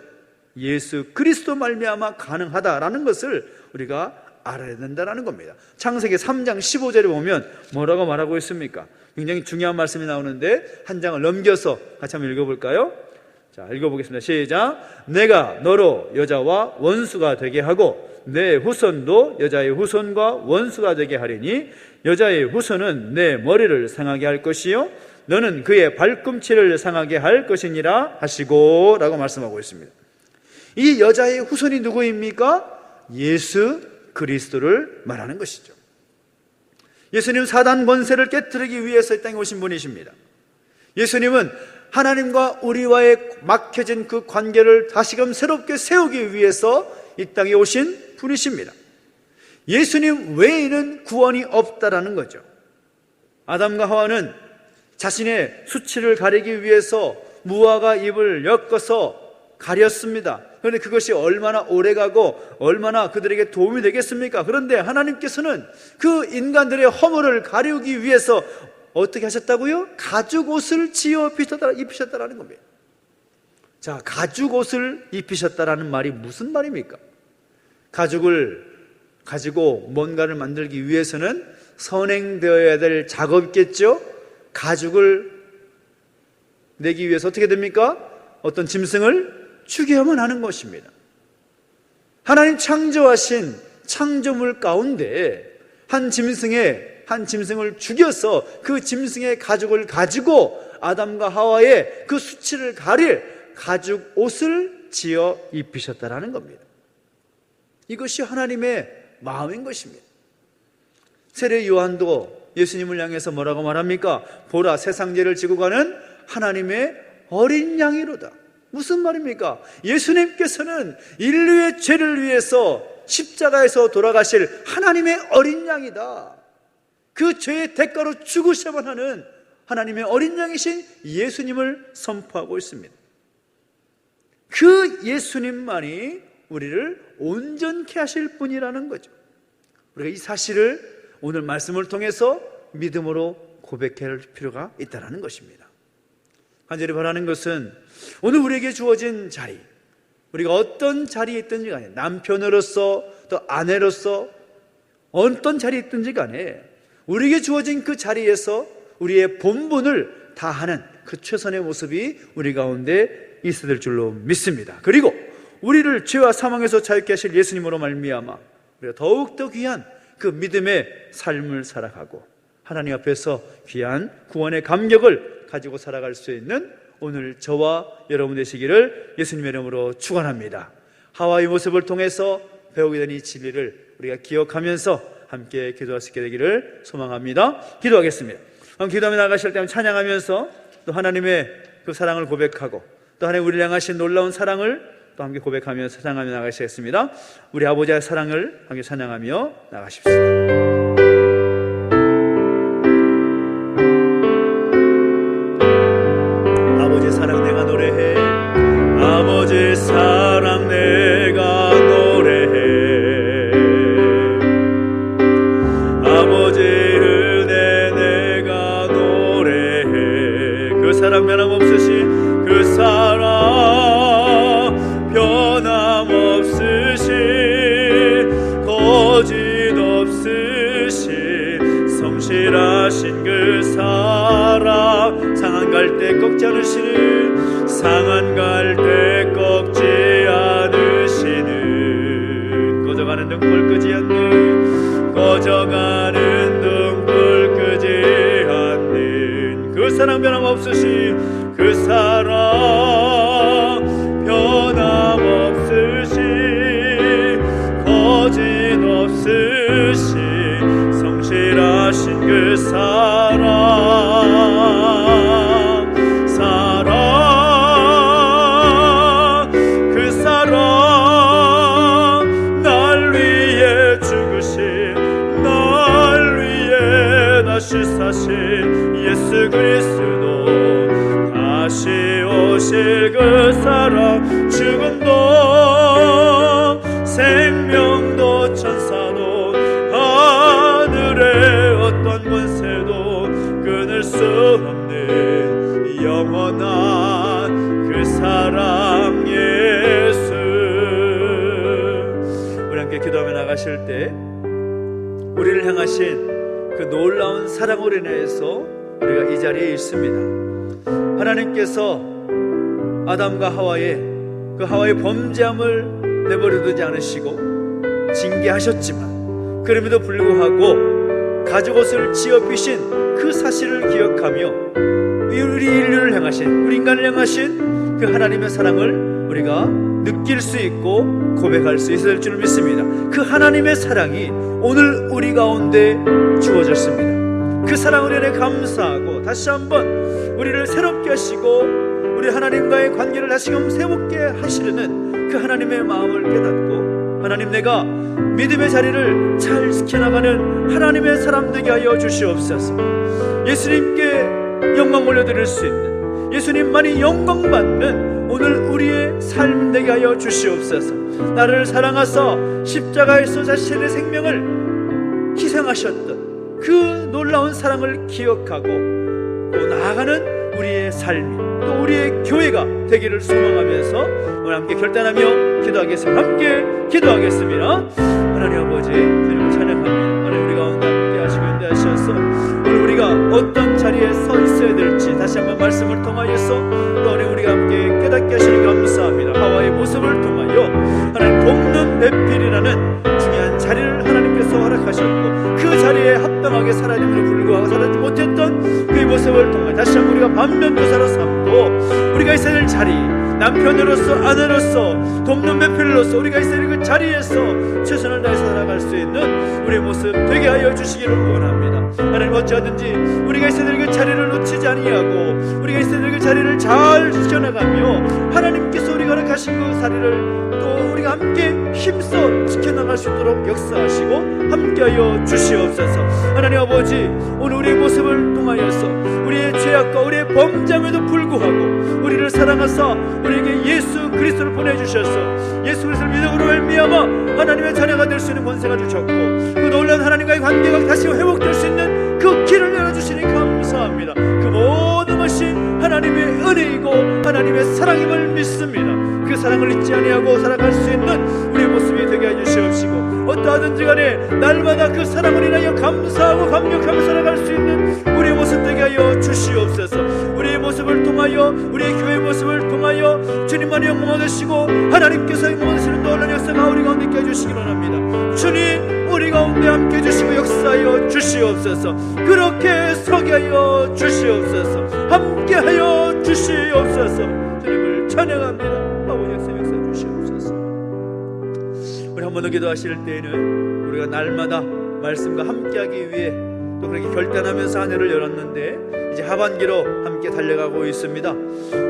예수 그리스도 말미암아 가능하다라는 것을 우리가 알아야 된다는 겁니다. 창세기 3장 15절에 보면 뭐라고 말하고 있습니까? 굉장히 중요한 말씀이 나오는데 한 장을 넘겨서 같이 한번 읽어볼까요? 자, 읽어보겠습니다. 시작. 내가 너로 여자와 원수가 되게 하고 내 후손도 여자의 후손과 원수가 되게 하리니 여자의 후손은 내 머리를 상하게 할 것이요 너는 그의 발꿈치를 상하게 할 것이니라 하시고 라고 말씀하고 있습니다. 이 여자의 후손이 누구입니까? 예수 그리스도를 말하는 것이죠. 예수님은 사단 권세를 깨뜨리기 위해서 이 땅에 오신 분이십니다. 예수님은 하나님과 우리와의 막혀진 그 관계를 다시금 새롭게 세우기 위해서 이 땅에 오신 분이십니다. 예수님 외에는 구원이 없다라는 거죠. 아담과 하와는 자신의 수치를 가리기 위해서 무화과 잎을 엮어서 가렸습니다. 그런데 그것이 얼마나 오래가고 얼마나 그들에게 도움이 되겠습니까? 그런데 하나님께서는 그 인간들의 허물을 가리우기 위해서 어떻게 하셨다고요? 가죽옷을 지어 입히셨다라는 겁니다. 자, 가죽옷을 입히셨다라는 말이 무슨 말입니까? 가죽을 가지고 뭔가를 만들기 위해서는 선행되어야 될 작업이 있겠죠. 가죽을 내기 위해서 어떻게 됩니까? 어떤 짐승을 죽여야만 하는 것입니다. 하나님 창조하신 창조물 가운데 한 짐승을 죽여서 그 짐승의 가죽을 가지고 아담과 하와의 그 수치를 가릴 가죽 옷을 지어 입히셨다라는 겁니다. 이것이 하나님의 마음인 것입니다. 세례 요한도 예수님을 향해서 뭐라고 말합니까? 보라, 세상 죄를 지고 가는 하나님의 어린 양이로다. 무슨 말입니까? 예수님께서는 인류의 죄를 위해서 십자가에서 돌아가실 하나님의 어린 양이다. 그 죄의 대가로 죽으셔야만 하는 하나님의 어린 양이신 예수님을 선포하고 있습니다. 그 예수님만이 우리를 온전케 하실 분이라는 거죠. 우리가 이 사실을 오늘 말씀을 통해서 믿음으로 고백해야 할 필요가 있다는 것입니다. 간절히 바라는 것은 오늘 우리에게 주어진 자리, 우리가 어떤 자리에 있든지 간에 남편으로서 또 아내로서 어떤 자리에 있든지 간에 우리에게 주어진 그 자리에서 우리의 본분을 다하는 그 최선의 모습이 우리 가운데 있어야 될 줄로 믿습니다. 그리고 우리를 죄와 사망에서 자유케 하실 예수님으로 말미암아 우리가 더욱더 귀한 그 믿음의 삶을 살아가고 하나님 앞에서 귀한 구원의 감격을 가지고 살아갈 수 있는 오늘 저와 여러분 되시기를 예수님의 이름으로 축원합니다. 하와의 모습을 통해서 배우게 된 이 진리를 우리가 기억하면서 함께 기도할 수 있게 되기를 소망합니다. 기도하겠습니다. 그럼 기도하며 나가실 때 찬양하면서 또 하나님의 그 사랑을 고백하고 또 하나님 우리를 향하신 놀라운 사랑을 또 함께 고백하면서 찬양하며 나가시겠습니다. 우리 아버지의 사랑을 함께 찬양하며 나가십시다. 아버지의 사랑 내가 노래해. 아버지의 사랑 내가 노래해. 아버지의 은혜 내가 노래해. 그 사랑 변함없으시 그 사랑 변함없으시 거짓없으시 성실하신 그 사랑 상한 갈 때 꺾지 않으시는 상한 갈 때 꺾지 않으시는 꺼져가는 등불 끄지 않는 꺼져가는 등불 끄지 않는 그 사랑 변함없으시 그 사랑 변함없으시 거짓없으시 성실하신 그 그 사랑 날 위해 죽으신 날 위해 다시 사신 예수 그리스도 다시 오실 그 사랑 죽음도 생명도 천사도 하늘의 어떤 권세도 끊을 수 없는 영원한 그 사랑 예수. 우리 함께 기도하며 나가실 때 우리를 향하신 그 놀라운 사랑으로 인해서 우리가 이 자리에 있습니다. 하나님께서 아담과 하와의 그 하와의 범죄함을 내버려두지 않으시고 징계하셨지만 그럼에도 불구하고 가죽옷을 지어비신 그 사실을 기억하며 우리 인류를 향하신 우리 인간을 향하신 그 하나님의 사랑을 우리가 느낄 수 있고 고백할 수 있어야 될 줄 믿습니다. 그 하나님의 사랑이 오늘 우리 가운데 주어졌습니다. 그 사랑을 인해 감사하고 다시 한번 우리를 새롭게 하시고 우리 하나님과의 관계를 다시금 새롭게 하시려는 그 하나님의 마음을 깨닫고 하나님 내가 믿음의 자리를 잘 지켜나가는 하나님의 사람 되게 하여 주시옵소서. 예수님께 영광 올려드릴 수 있는 예수님만이 영광받는 오늘 우리의 삶 되게 하여 주시옵소서. 나를 사랑하사 십자가에서 자신의 생명을 희생하셨던 그 놀라운 사랑을 기억하고 또 나아가는 우리의 삶이 또 우리의 교회가 되기를 소망하면서 오늘 함께 결단하며 기도하겠습니다. 함께 기도하겠습니다. 하나님 아버지, 주님을 찬양합니다. 하나님 우리 가운데 함께 하시고 인도하셔서 오늘 우리가 어떤 자리에 서 있어야 될지 다시 한번 말씀을 통하여서 또 오늘 우리가 함께 깨닫게 하시니 감사합니다. 하와의 모습을 통하여 하나님 돕는 배필이라는 중요한 자리를 하나님께서 허락하셨고 그 자리에 합당하게 살아야 됨에도 불구하고 살지 못했던 그 모습을 통해 다시 한번 우리가 반면교사로 삼고 우리가 있어야 될 자리, 남편으로서 아내로서 돕는 배필로서 우리가 있어야 될 그 자리에서 최선을 다해서 살아갈 수 있는 우리의 모습 되게 하여 주시기를 원합니다. 하나님 어찌하든지 우리가 있어야 될 그 자리를 놓치지 아니하고 우리가 있어야 될 그 자리를 잘 지켜나가며 하나님께서 우리가 허락하신 그 자리를 또 우리가 함께 힘써 지켜나갈 수 있도록 역사하시고 함께하여 주시옵소서. 하나님 아버지, 오늘 우리의 모습을 통하여서 우리의 죄악과 우리의 범죄함에도 불구하고 우리를 사랑하사 우리에게 예수 그리스도를 보내주셔서 예수 그리스도를 믿음으로 말미암아 하나님의 자녀가 될 수 있는 권세가 주셨고 그 놀라운 하나님과의 관계가 다시 회복될 수 있는 그 길을 열어주시니 감사합니다. 그 모든 것이 하나님의 은혜이고 하나님의 사랑임을 믿습니다. 그 사랑을 잊지 아니하고 살아갈 수 있는 우리의 모습이 되게 해주시옵시고 어떠하든지 간에 날마다 그 사랑을 인하여 감사하고 감격하며 살아갈 수 있는 우리의 모습 되게 하여 주시옵소서. 우리의 모습을 통하여 우리의 교회의 모습을 통하여 주님만이 영광 얻으시고 하나님께서 영광 얻으시는 놀라운 역사가 우리 가운데 있게 해주시기 바랍니다. 주님 우리 가운데 함께 해주시고 역사하여 주시옵소서. 그렇게 서게 하여 주시옵소서. 함께 하여 주시옵소서. 주님을 찬양합니다. 아버지 역사해 주시옵소서. 우리 한 번 더 기도하실 때에는 우리가 날마다 말씀과 함께하기 위해 또 그렇게 결단하면서 한 해를 열었는데 이제 하반기로 함께 달려가고 있습니다.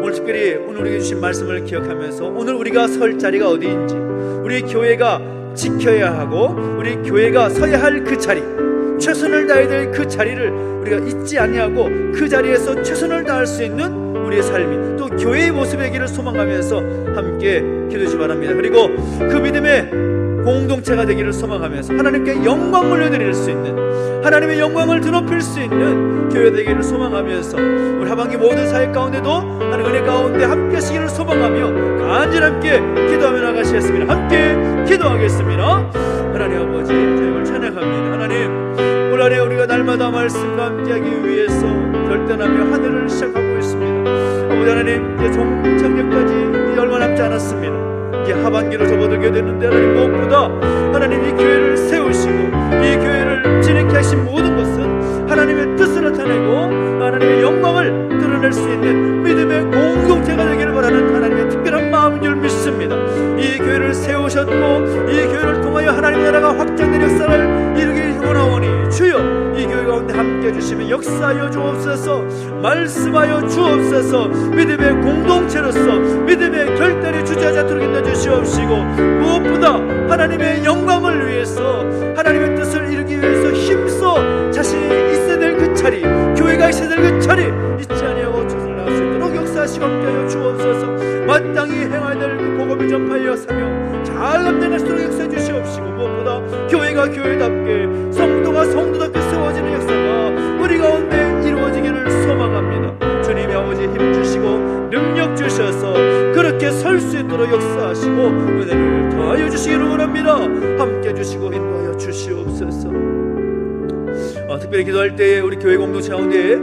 오늘 특별히 오늘 우리에게 주신 말씀을 기억하면서 오늘 우리가 설 자리가 어디인지 우리 교회가 지켜야 하고 우리 교회가 서야 할 그 자리, 최선을 다해야 될 그 자리를 우리가 잊지 아니하고 그 자리에서 최선을 다할 수 있는 우리의 삶이 또 교회의 모습이기를 소망하면서 함께 기도해 주시기 바랍니다. 그리고 그 믿음의 공동체가 되기를 소망하면서 하나님께 영광을 올려드릴 수 있는 하나님의 영광을 드높일 수 있는 교회 되기를 소망하면서 우리 하반기 모든 사역 가운데도 하나님 은혜 가운데 함께 하시기를 소망하며 간절히 함께 기도하며 나가시겠습니다. 함께 기도하겠습니다. 하나님 아버지 주님을 찬양합니다. 하나님 올 한해 우리가 날마다 말씀과 함께하기 위해서 결단하며 한 해를 시작하고 있습니다. 아버지 하나님 이제 종착역까지 이제 얼마 남지 않았습니다. 이제 하반기로 접어들게 됐는데 하나님 무엇보다 하나님 이 교회를 세우시고 이 교회를 진행케 하신 모든 것은 하나님의 뜻을 나타내고 하나님의 영광을 드러낼 수 있는 믿음의 공동체가 되기를 바라는 하나님의 특별한 마음인 줄 믿습니다. 이 교회를 세우셨고 이 교회를 통하여 하나님의 나라가 확장된 역사를 이루기 원하오니 주여 이 교회 가운데 함께 해주시면 역사하여 주옵소서. 말씀하여 주옵소서. 믿음의 공동체로서 믿음의 결단의 주저하지 않도록 인도해 주시옵시고 무엇보다 하나님의 영광을 위해서 하나님의 뜻을 이루기 위해서 힘써 자신이 있어야 될 그 자리, 교회가 있어야 될 그 자리 잊지 아니하고 최선을 다할 수 있도록 역사하시고 함께하여 주옵소서. 마땅히 행해야 될 그 복음을 전파하여 사명 잘 감당할 수 있도록 역사해 주시옵시고 무엇보다 교회가 교회답게 성도가 성도답게 세워지는 역사가 우리 가운데 이루어지기를 소망합니다. 주님이 아버지 힘 주시고 능력 주셔서 그렇게 설 수 있도록 역사하시고 은혜를 더하여 주시기를 원합니다. 함께 해주시고 인도하여 주시옵소서. 특별히 기도할 때에 우리 교회 공동체 가운데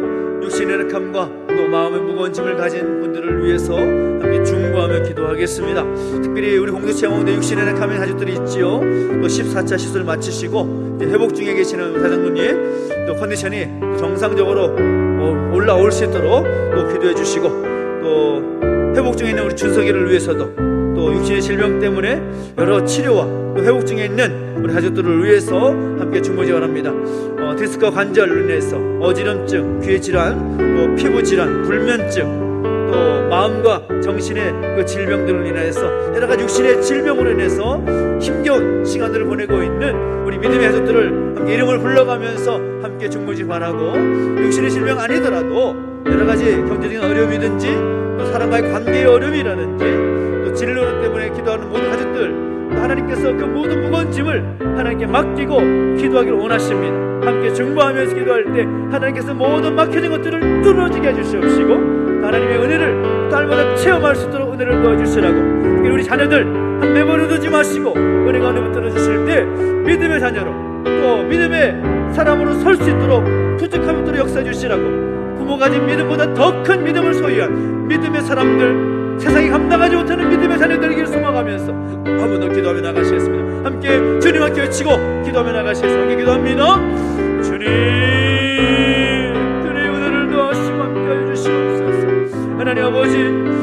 육신의 약함과 또 마음의 무거운 짐을 가진 분들을 위해서 함께 중보하며 기도하겠습니다. 특별히 우리 공동체 가운데 육신의 약함의 가족들이 있지요. 또 14차 시술 마치시고 회복 중에 계시는 사장님님 또 컨디션이 정상적으로 올라올 수 있도록 또 기도해 주시고 또 회복 중에 있는 우리 준석이를 위해서도 또 육신의 질병 때문에 여러 치료와 또 회복 중에 있는 우리 가족들을 위해서 함께 중보지 바랍니다. 디스크 관절로 인해서 어지럼증, 귀의 질환, 또 피부 질환, 불면증, 또 마음과 정신의 그 질병들을 인해서 여러 가지 육신의 질병으로 인해서 힘겨운 시간들을 보내고 있는 우리 믿음의 가족들을 함께 이름을 불러가면서 함께 중보지 바라고 육신의 질병 아니더라도 여러 가지 경제적인 어려움이든지 또 사람과의 관계의 어려움이라든지 또 진로 때문에 기도하는 모든 가족들 하나님께서 그 모든 무거운 짐을 하나님께 맡기고 기도하기를 원하십니다. 함께 중보하면서 기도할 때 하나님께서 모든 막혀진 것들을 뚫어지게 해주시옵시고 하나님의 은혜를 날마다 체험할 수 있도록 은혜를 도와주시라고 우리 자녀들 한 내버려 두지 마시고 은혜 가운데 붙들어 주실 때 믿음의 자녀로 또 믿음의 사람으로 설 수 있도록 부족함 없도록 역사해 주시라고 부모가 가진 믿음보다 더 큰 믿음을 소유한 믿음의 사람들 세상이 감당하지 못하는 믿음의 자녀들에게 소망하면서 한 번 더 기도하며 나가시겠습니다. 함께 주님 함께 외치고 기도하며 나가시겠습니다. 함께 기도합니다. 주님 주님의 은혜를 더하시고 함께 해주시옵소서. 하나님 아버지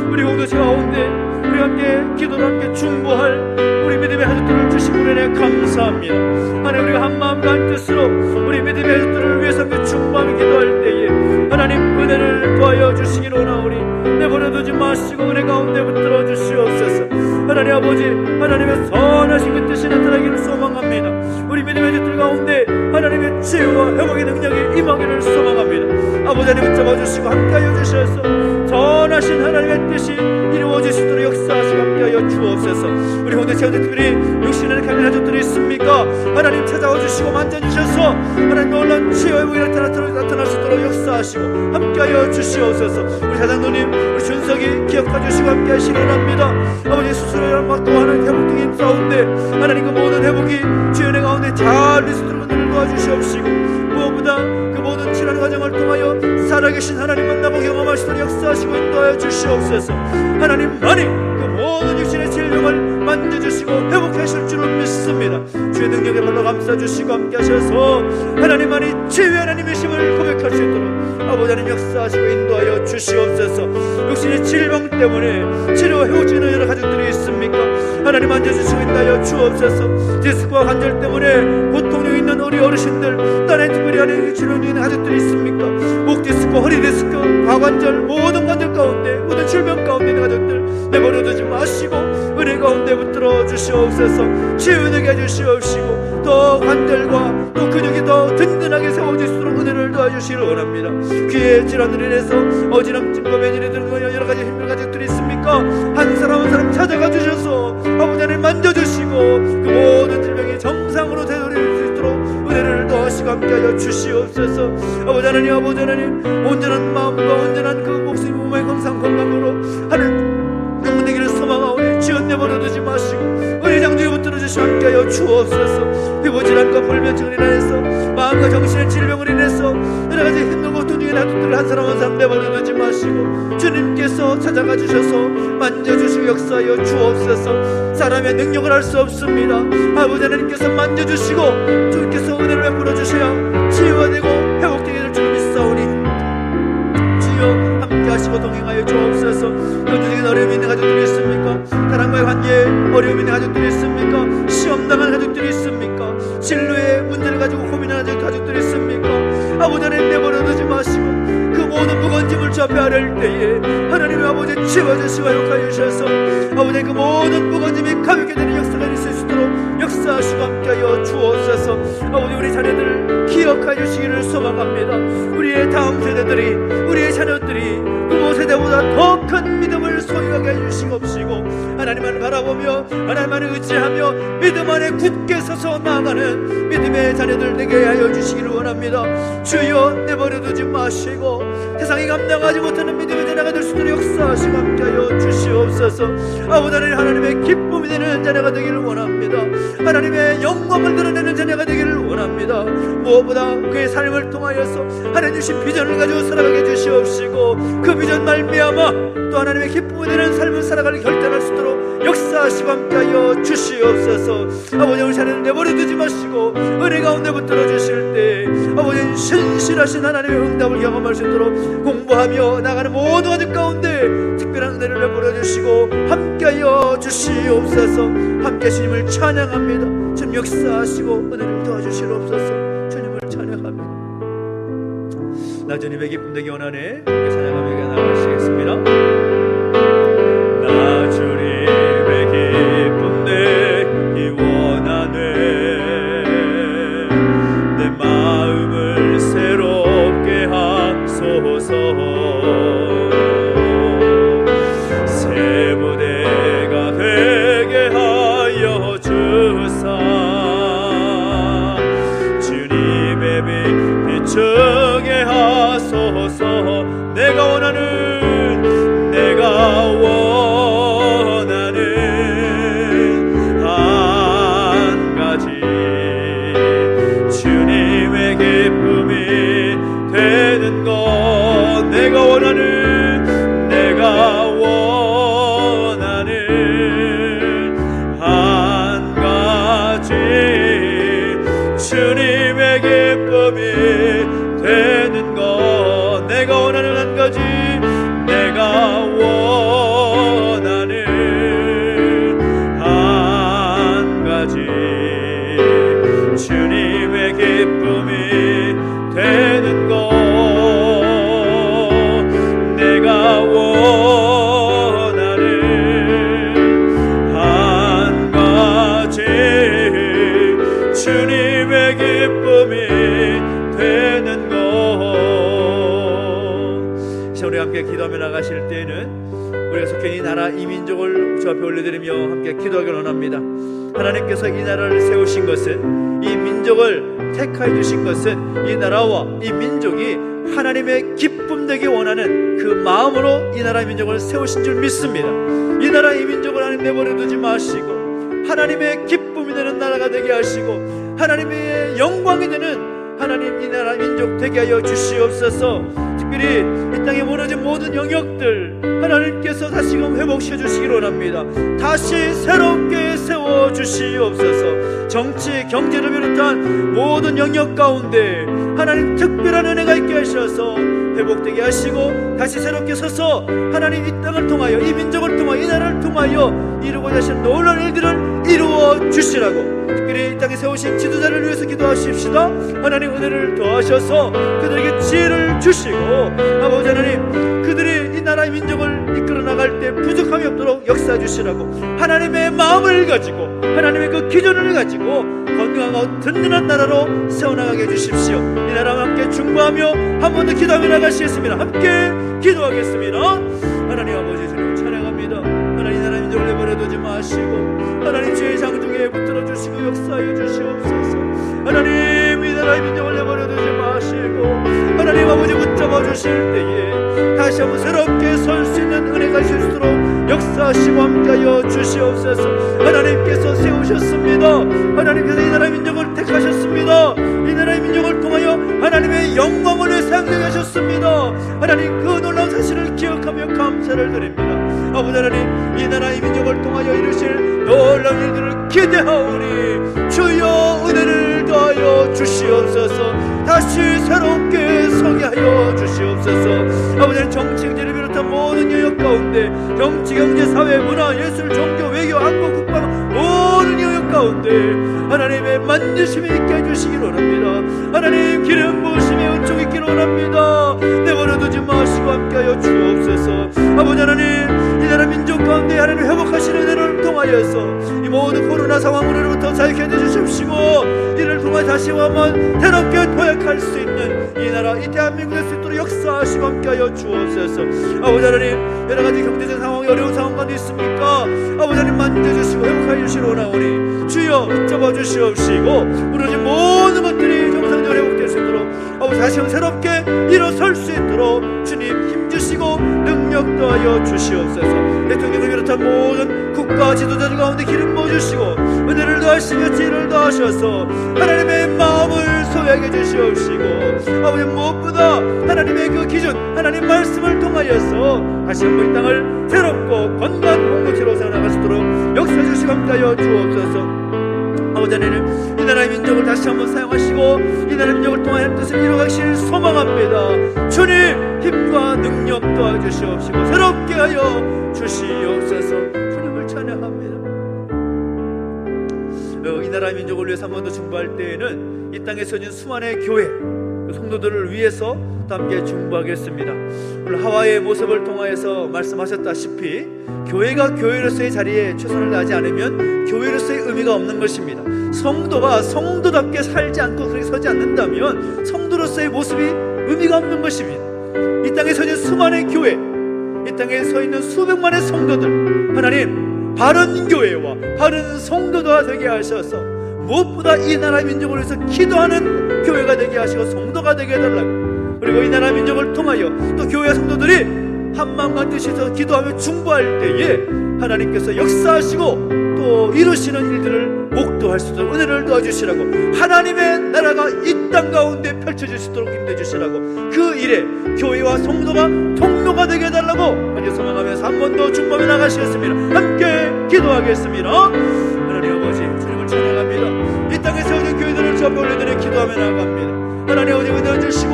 우리 공동체 가운데 우리 함께 기도를 함께 중보할 우리 믿음의 하나들을 주신 은혜에 감사합니다. 하나님 우리가 한마음과 한뜻으로 우리 믿음의 하나들을 위해서 함께 중보하며 기도할 때에 하나님 은혜를 더하여 주시기를 원하오니 내버려두지 마시고 은혜 가운데 붙들어 주시옵소서. 하나님 아버지 하나님의 선하신 그 뜻이 나타나기를 소망합니다. 우리 믿음의 자들 가운데 하나님의 치유와 회복의 능력이 임하기를 소망합니다. 아버지 하나님 붙잡아주시고 함께하여 주셔서 선하신 하나님의 뜻이 이루어질 수 있도록 역사하시고 함께하여 주옵소서. 우리 공동체 특별히 육신의 강한 가족들이 있습니까? 하나님 찾아와 주시고 만져주셔서 하나님 놀라운 치유와 회복이 나타날 수 있도록 역사하시고 함께하여 주시옵소서. 우리 사장님 우리 준석이 기억해 주시고 함께하시기 원합니다. 아버지 수술을 맡고 하는 회복 중인 가운데 하나님 그 모든 회복이 주연의 가운데 잘 될 수 있도록 은혜를 도와주시옵시고 무엇보다 그 모든 치료하는 과정을 통하여 살아계신 하나님 만나고 경험할 수 있도록 역사하시고 인도하여 주시옵소서. 하나님만이 그 모든 육신의 질병을 만져주시고 회복하실 줄을 믿습니다. 주의 능력에 발로 감싸주시고 함께하셔서 하나님만이 치유의 하나님이심을 고백할 수 있도록 아버지 하나님 역사하시고 인도하여 주시옵소서. 육신의 질병 때문에 치료 회복 중인 여러 가족들이 있습니까? 하나님 만져주시고 인도하여 주옵소서. 디스크와 관절 때문에 고통이 있는 우리 어르신들 딴에 특별히 하는 질병 중인 가족들이 있습니까? 목 디스크, 허리 디스크, 과관절 모든 관절 가운데 모든 질병 가운데 있는 가족들 내버려두지 마시고 은혜 가운데 붙들어 주시옵소서. 치유되게 해주시옵시고 또 관절과 또 근육이 더 든든하게 세워질수록 은혜를 도와주시기를 원합니다. 귀의 질환으로 인해서 어지럼증과 매진이 드는 여러 가지 힘든 가족들이 있습니까? 한 사람 한 사람 찾아가 주셔서 아버지 하나님 만져주시고 그 모든 질병이 정상으로 되돌릴 수 있도록 은혜를 더하시고 함께하여 주시옵소서. 아버지 하나님 온전한 마음과 온전한 그 목숨 몸의 건강으로 하늘 영원되기를 소망하오니 지연 내버려두지 마시고 은혜 장주에 붙들어 주시고 함께하여 주옵소서. 피부질환과 불면증을 인해서 마음과 정신의 질병을 인해서 여러 가지 힘든 고통 중에 나들을 한 사람 한 사람 내버려두지 마시고 주님께서 찾아가 주셔서 만져주시고 역사하여 주옵소서. 사람의 능력을 할 수 없습니다. 아버지 하나님께서 만져주시고 주님께서 은혜를 베풀어 주셔야 치유가 되고 회복되게 될 줄 믿사오니 주여 함께하시고 동행하여 주옵소서. 경제적인 어려움이 있는 가족들이 있습니까? 사랑과의 관계에 어려움이 있는 가족들이 있습니까? 시험당한 가족들이 있습니까? 진로의 문제를 가지고 고민하는 가족들이 있습니까? 아버지 하나님 내버려두지 마시고 그 모든 무거운 짐을 주 앞에 아뢰을 때에 하나님의 아버지 치워주시고 회복하여 주셔서 아버지 그 모든 무거운 짐이 가볍게 되는 역사가 있을 수 있도록 역사하시고 함께하여 주옵소서. 아버지 우리 자녀들을 기억하여 주시기를 소망합니다. 우리의 다음 세대들이 우리의 자녀들이 부모 세대보다 더 큰 믿음을 소유하게 해주시옵시고 하나님만을 바라보며 하나님만을 의지하며 믿음 안에 굳게 서서 나아가는 믿음의 자녀들 되게 하여 주시기를 원합니다. 주여 내버려두지 마시고 세상이 감당하지 못하는 믿음의 자녀가 될 수 있도록 역사하시고 함께하여 주시옵소서. 아버지 하나님의 기쁨이 되는 자녀가 되기를 원합니다. 하나님의 영광을 드러내는 자녀가 되기를 원합니다. 무엇보다 그의 삶을 통하여서 하나님 주신 비전을 가지고 살아가게 해주시옵시고 그 비전 말미암아 또 하나님의 기쁨이 되는 삶을 살아갈 결단할 수 있도록 역사하시고 함께하여 주시옵소서. 아버지 우리 자녀를 내버려두지 마시고 은혜 가운데 붙들어 주실 때 아버지 신실하신 하나님의 응답을 경험할 수 있도록 공부하며 나가는 모든 가족 가운데 특별한 은혜를 내버려 주시고 함께하여 주시옵소서. 함께 주님을 찬양합니다. 주님 역사하시고 은혜를 도와주시옵소서. 주님을 찬양합니다. 나 주님의 기쁨 되기 원하네. 함께 찬양하며 나가시겠습니다. 나 주님의 기쁨 되기 원하네. 내 마음을 새롭게 하소서. 새 무대가 되게 하여 주사. 주님의 내가 원하는 한 가지 주님의 기쁨이 되는 것 내가 원하는 한 가지 주님의 기쁨이 되는 것 내가 원하는 한 가지 내가 원하는 한 가지 주님의 기쁨이 되는 것 내가 원하는 한 가지 주님의 기쁨이 되는 것. 우리 함께 기도하며 나가실 때에는 우리가 속해 이 나라 이 민족을 주 앞에 올려드리며 함께 기도하기 원합니다. 하나님께서 이 나라를 세우신 것은 이 민족을 택하여 주신 것은 이 나라와 이 민족이 하나님의 기쁨 되기 원하는 그 마음으로 이 나라 민족을 세우신 줄 믿습니다. 이 나라 이 민족을 하나님 내버려 두지 마시고 하나님의 기쁨이 되는 나라가 되게 하시고 하나님의 영광이 되는 하나님 이 나라 민족 되게 하여 주시옵소서. 특별히 이 땅에 무너진 모든 영역들 하나님께서 다시금 회복시켜 주시기를 원합니다. 다시 새롭게 세워 주시옵소서. 정치, 경제를 비롯한 모든 영역 가운데 하나님 특별한 은혜가 있게 하셔서 회복되게 하시고 다시 새롭게 서서 하나님 이 땅을 통하여 이 민족을 통하여 이 나라를 통하여 이루고자 하시는 놀라운 일들을 이루어 주시라고 특별히 이 땅에 세우신 지도자를 위해서 기도하십시다. 하나님 은혜를 더하셔서 그들에게 지혜를 주시고 아버지 하나님 그들이 이 나라의 민족을 이끌어 나갈 때 부족함이 없도록 역사해 주시라고 하나님의 마음을 가지고 하나님의 그 기준을 가지고 건강하고 든든한 나라로 세워나가게 해주십시오. 이 나라와 함께 중보하며 한 번 더 기도하며 나가시겠습니다. 함께 기도하겠습니다. 하나님 아버지 주님을 찬양합니다. 하나님 이 나라 민족을 내버려두지 마시고 하나님 죄의 장중에 붙들어 주시고 역사하여 주시옵소서. 하나님 이 나라의 민족을 내버려두지 마시고 하나님 아버지 붙잡아 주실 때에 다시 한번 새롭게 설 수 있는 은혜가 있을 수 있도록 역사하시고 함께하여 주시옵소서. 하나님께서 세우셨습니다. 하나님께서 이 나라의 민족을 택하셨습니다. 이 나라의 민족을 통하여 하나님의 영광을 상하게 하셨습니다. 하나님 그 놀라운 사실을 기억하며 감사를 드립니다. 아버지 하나님 이 나라의 민족을 통하여 이루실 놀라운 일들을 기대하오니 주여 은혜를 더하여 주시옵소서. 다시 새롭게 서게 하여 주시옵소서. 아버지 하나님 정치 경제를 비롯한 모든 영역 가운데 정치 경제 사회 문화 예술 종교 외교 안보 국방 모든 영역 가운데 하나님의 만지심이 있게 해주시기를 원합니다. 하나님 기름 부으심의 은총이 있기를 원합니다. 내버려두지 마시고 함께하여 주옵소서. 아버지 하나님 이 나라 민족 가운데 하나님 회복하시는 은혜를 통하여서 이 모든 코로나 상황으로부터 자유케 해주십시고 이를 통해 다시 한번 새롭게 도약할 수 있는 이 나라 이 대한민국의 수 있도록 역사하시고 함께하여 주옵소서. 아버지 하나님 여러가지 경제적 상황이 어려운 상황 가운데 있습니까? 아버지 하나님 만져주시고 회복하여 주시러 오나오니 주여 붙잡아 주시옵시고 무너진 모든 것들이 정상적으로 회복될 수 있도록 아버지 다시 한번 새롭게 일어설 수 있도록 주님 힘주시고 능력 더하여 주시옵소서. 대통령을 비롯한 모든 국가 지도자들 가운데 기름 부어주시고 은혜를 더하시며 지혜를 더하셔서 하나님의 마음을 소유하게 해주시옵시고 아버지 무엇보다 하나님의 그 기준 하나님 말씀을 통하여서 다시 한번 이 땅을 새롭고 건강한 공동체로 세워나갈 수 있도록 역사해 주시고 함께하여 주옵소서. 아버지 하나님 이 나라의 민족을 다시 한번 사용하시고 이 나라의 민족을 통하여 뜻을 이루어가실 소망합니다. 주님 힘과 능력 도와주시옵시고 새롭게 하여 주시옵소서. 주님을 찬양합니다. 이 나라의 민족을 위해서 한 번 더 중보할 때에는 이 땅에 서진 수많은 교회 성도들을 위해서 또 함께 중보하겠습니다. 오늘 하와이의 모습을 통하여서 말씀하셨다시피 교회가 교회로서의 자리에 최선을 다하지 않으면 교회로서의 의미가 없는 것입니다. 성도가 성도답게 살지 않고 그렇게 서지 않는다면 성도로서의 모습이 의미가 없는 것입니다. 이 땅에 서 있는 수많은 교회, 이 땅에 서 있는 수백만의 성도들 하나님 바른 교회와 바른 성도가 되게 하셔서 무엇보다 이 나라의 민족을 위해서 기도하는 교회가 되게 하시고 성도가 되게 해달라고 그리고 이 나라 민족을 통하여 또 교회 성도들이 한마음과 뜻에서 기도하며 중보할 때에 하나님께서 역사하시고 또 이루시는 일들을 목도할 수 있도록 은혜를 도와주시라고, 하나님의 나라가 이 땅 가운데 펼쳐질 수 있도록 인도해주시라고, 그 일에 교회와 성도가 통로가 되게 해달라고 하나님 소망하면서 한 번 더 중보하며 나가시겠습니다. 함께 기도하겠습니다. 하나님 아버지, 주님을 찬양합니다. 이 땅에 세워진 교회들을 주 앞에 올려드려 기도하며 나아갑니다. 하나님 아버지, 은혜 주시고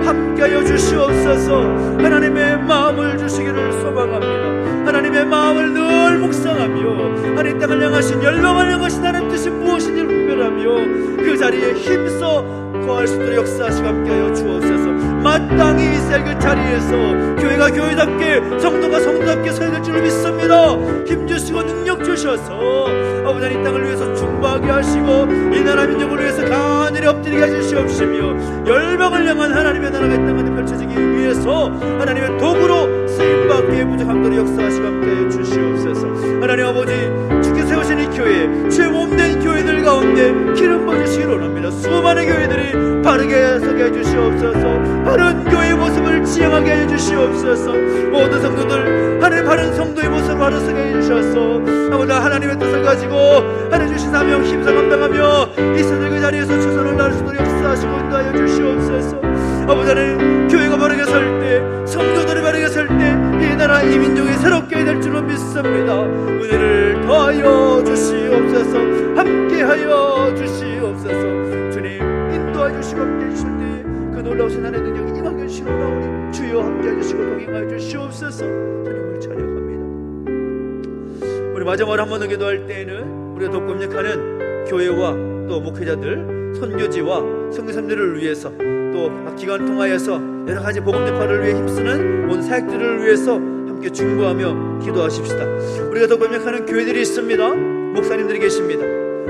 함께하여 주시옵소서. 하나님의 마음을 주시기를 소망합니다. 하나님의 마음을 늘 묵상하며 하나님 땅을 향하신 열망을 향하신 하나님 뜻이 무엇인지 분별하며 그 자리에 힘써 거할 수 있도록 역사하시고 함께하여 주옵소서. 마땅히 있을 그 자리에서 교회가 교회답게 성도가 성도답게 서야 될 줄 믿습니다. 힘주시고 능력 주셔서 아버지 하나님 이 땅을 위해서 중보하게 하시고 이 나라 민족을 위해서 간절히 엎드리게 해주시옵시며 열방을 향한 하나님의 나라가 이 땅에 펼쳐지기 위해서 하나님의 도구로 쓰임받기에 부족함도록 역사하시고 함께하여 주시옵소서. 하나님 아버지, 주께 세우신 이 교회, 주의 몸된 교회들 가운데 기름 부어주시기를 원합니다. 수많은 교회들이 바르게 서게 해주시옵소서. 바른 교회의 모습을 지향하게 해주시옵소서. 모든 성도들 하나님 바른 성도의 모습을 바로 서게 해주셔서 아버지 하나님의 뜻을 가지고 하나님 주신 사명 힘써 감당하며 이 세상 그 자리에서 최선을 다할 수 있도록 역사하시고 인도하여 주시옵소서. 아버지 하나님, 교회가 바르게 설 때, 성도들이 바르게 설 때 이 나라 이 민족이 새롭게 될 줄로 믿습니다. 은혜를 더하여 주시옵소서. 함께하여 주시옵소서. 주님 인도하여 주시고 함께해 주실 때 그 놀라우신 하나님의 능력이 임하게 해주시고 나오니 주여 함께해 주시고 동행하여 주시옵소서. 주님을 찬양합니다. 우리 마지막으로 한 번 더 기도할 때에는 우리가 돕고 협력하는 교회와 또 목회자들, 선교지와 성교사님들을 위해서 또 기간을 통하여서 여러 가지 복음 전파를 위해 힘쓰는 모든 사역들을 위해서 함께 중보하며 기도하십시다. 우리가 더 협력하는 교회들이 있습니다. 목사님들이 계십니다.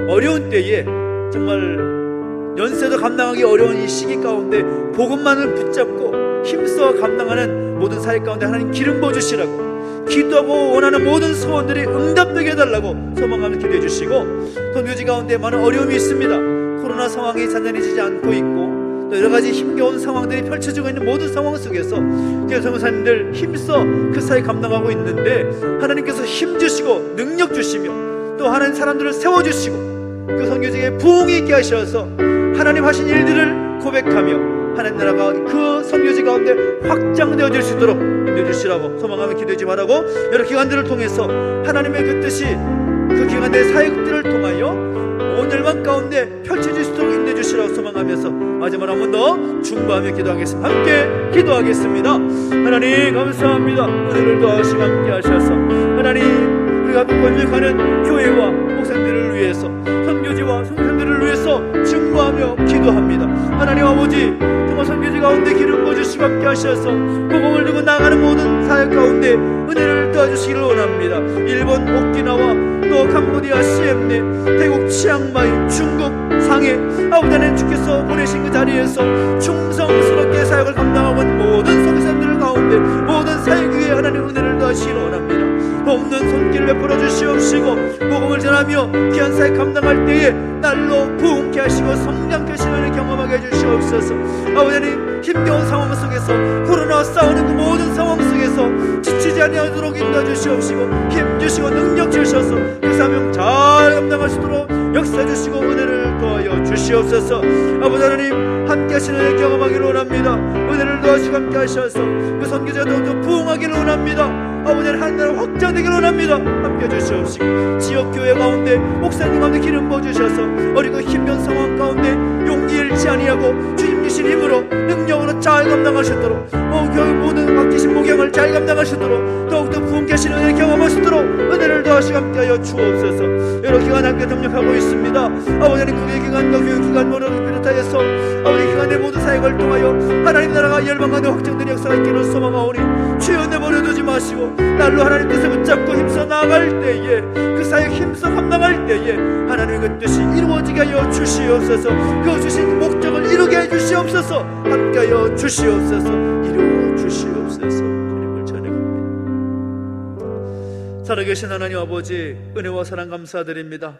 어려운 때에 정말 연세도 감당하기 어려운 이 시기 가운데 복음만을 붙잡고 힘써 감당하는 모든 사역 가운데 하나님 기름 부어주시라고, 기도하고 원하는 모든 소원들이 응답되게 해달라고 소망하며 기도해 주시고, 선교지 가운데 많은 어려움이 있습니다. 코로나 상황이 잔잔해지지 않고 있고 또 여러 가지 힘겨운 상황들이 펼쳐지고 있는 모든 상황 속에서 선교사님들 힘써 그 사역 감당하고 있는데 하나님께서 힘 주시고 능력 주시며 또 하나님 사람들을 세워주시고 그 선교지에 부흥이 있게 하셔서 하나님 하신 일들을 고백하며 하나님 나라가 그 선교지 가운데 확장되어질 수 있도록 인도해주시라고 소망하며 기도하지 말라고, 여러 기관들을 통해서 하나님의 그 뜻이 그 기관의 사역들을 통하여 온 열방 가운데 펼쳐질 수 있도록 인도해주시라고 소망하면서 마지막으로 한 번 더 중보하며 기도하겠습니다. 함께 기도하겠습니다. 하나님 감사합니다. 은혜를 더하시고 함께 하셔서 하나님 우리가 협력하는 교회와 목사님들을 위해서 선교지와 성도들을 위해서 중보하며 기도합니다. 하나님 아버지, 정말 선교지 가운데 기름 부어주시고 함께 하셔서 복음을 들고 나가는 모든 사역 가운데 은혜를 도와주시기를 원합니다. 일본 오키나와 또 캄보디아 시엠리, 태국 치앙마이, 중국 상해, 아버지 하나님 주께서 보내신 그 자리에서 충성스럽게 사역을 감당하고 있는 모든 선교사님들 가운데 모든 사역 위에 하나님 은혜를 더하시기를 원합니다. 없는 손길을 베풀어 주시옵시고 복음을 전하며 귀한 사역 감당할 때에 날로 부흥케 하시고 성장케 하시는 경험하게 해주시옵소서. 아버지 하나님, 힘겨운 상황 속에서 코로나와 싸우는 그 모든 상황 속에서 지치지 아니하도록 인도해 주시옵시고 힘주시고 능력 주셔서 그 사명 잘 감당할 수 있도록 역사해 주시고 은혜를 더하여 주시옵소서. 아버지 하나님, 함께 하시는 일 경험하기를 원합니다. 은혜를 더하시고 함께 하셔서 그 선교자들도 부흥하기를 원합니다. 아버지 하나님, 하나님 확장되기를 원합니다. 함께 해주시옵시고 지역교회 가운데 목사님 가운데 기름 부어주셔서 어리고 힘든 상황 가운데 용기 잃지 아니하고 주님 주신 힘으로 능력으로 잘 감당하셨도록 교회 모든 맡기신 목양을 잘 감당하셨도록 더욱더 부흥케 하시는 은혜를 경험하시도록 은혜를 더하시고 함께하여 주옵소서. 여러 기관 함께 협력하고 있습니다. 아버지 하나님, 국외 기관과 교육 기관 모두를 비롯하여서 아버지 기관의 모든 사역을 통하여 하나님 나라가 열방 가운데 확장된 역사가 있기를 소망하오니 주여 내버려두지 마시고 날로 하나님 뜻을 붙잡고 힘써 나아갈 때에 그 사역 힘써 감당할 때에 하나님의 그 뜻이 이루어지게 하여 주시옵소서. 그 주신 목적을 이루게 해 주시옵소서. 함께하여 주시옵소서. 이루어 주시옵소서. 주님을 찬양합니다. 살아계신 하나님 아버지, 은혜와 사랑 감사드립니다.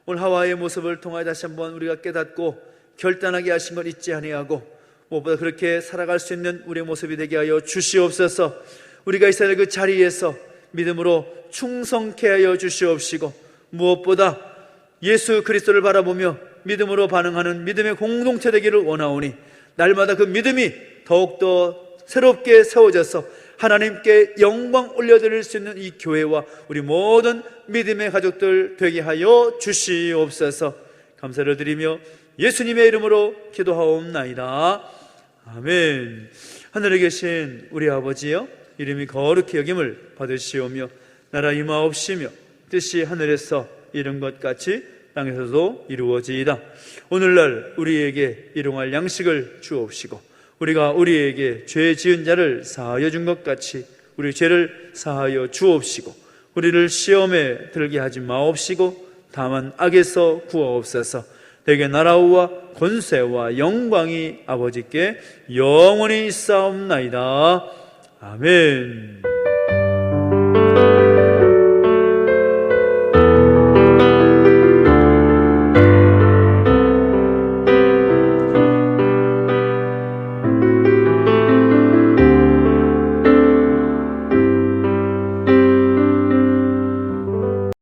오늘 하와의 모습을 통하여 다시 한번 우리가 깨닫고 결단하게 하신 걸 잊지 아니하고 무엇보다 그렇게 살아갈 수 있는 우리의 모습이 되게 하여 주시옵소서. 우리가 있어야 할 그 자리에서 믿음으로 충성케 하여 주시옵시고, 무엇보다 예수 그리스도를 바라보며 믿음으로 반응하는 믿음의 공동체 되기를 원하오니, 날마다 그 믿음이 더욱더 새롭게 세워져서 하나님께 영광 올려드릴 수 있는 이 교회와 우리 모든 믿음의 가족들 되게 하여 주시옵소서. 감사를 드리며 예수님의 이름으로 기도하옵나이다. 아멘. 하늘에 계신 우리 아버지여, 이름이 거룩히 여김을 받으시오며 나라 임하옵시며 뜻이 하늘에서 이룬 것 같이 땅에서도 이루어지이다. 오늘날 우리에게 일용할 양식을 주옵시고, 우리가 우리에게 죄 지은 자를 사하여 준 것 같이 우리 죄를 사하여 주옵시고, 우리를 시험에 들게 하지 마옵시고 다만 악에서 구하옵소서. 대개 나라와 권세와 영광이 아버지께 영원히 있사옵나이다. 아멘.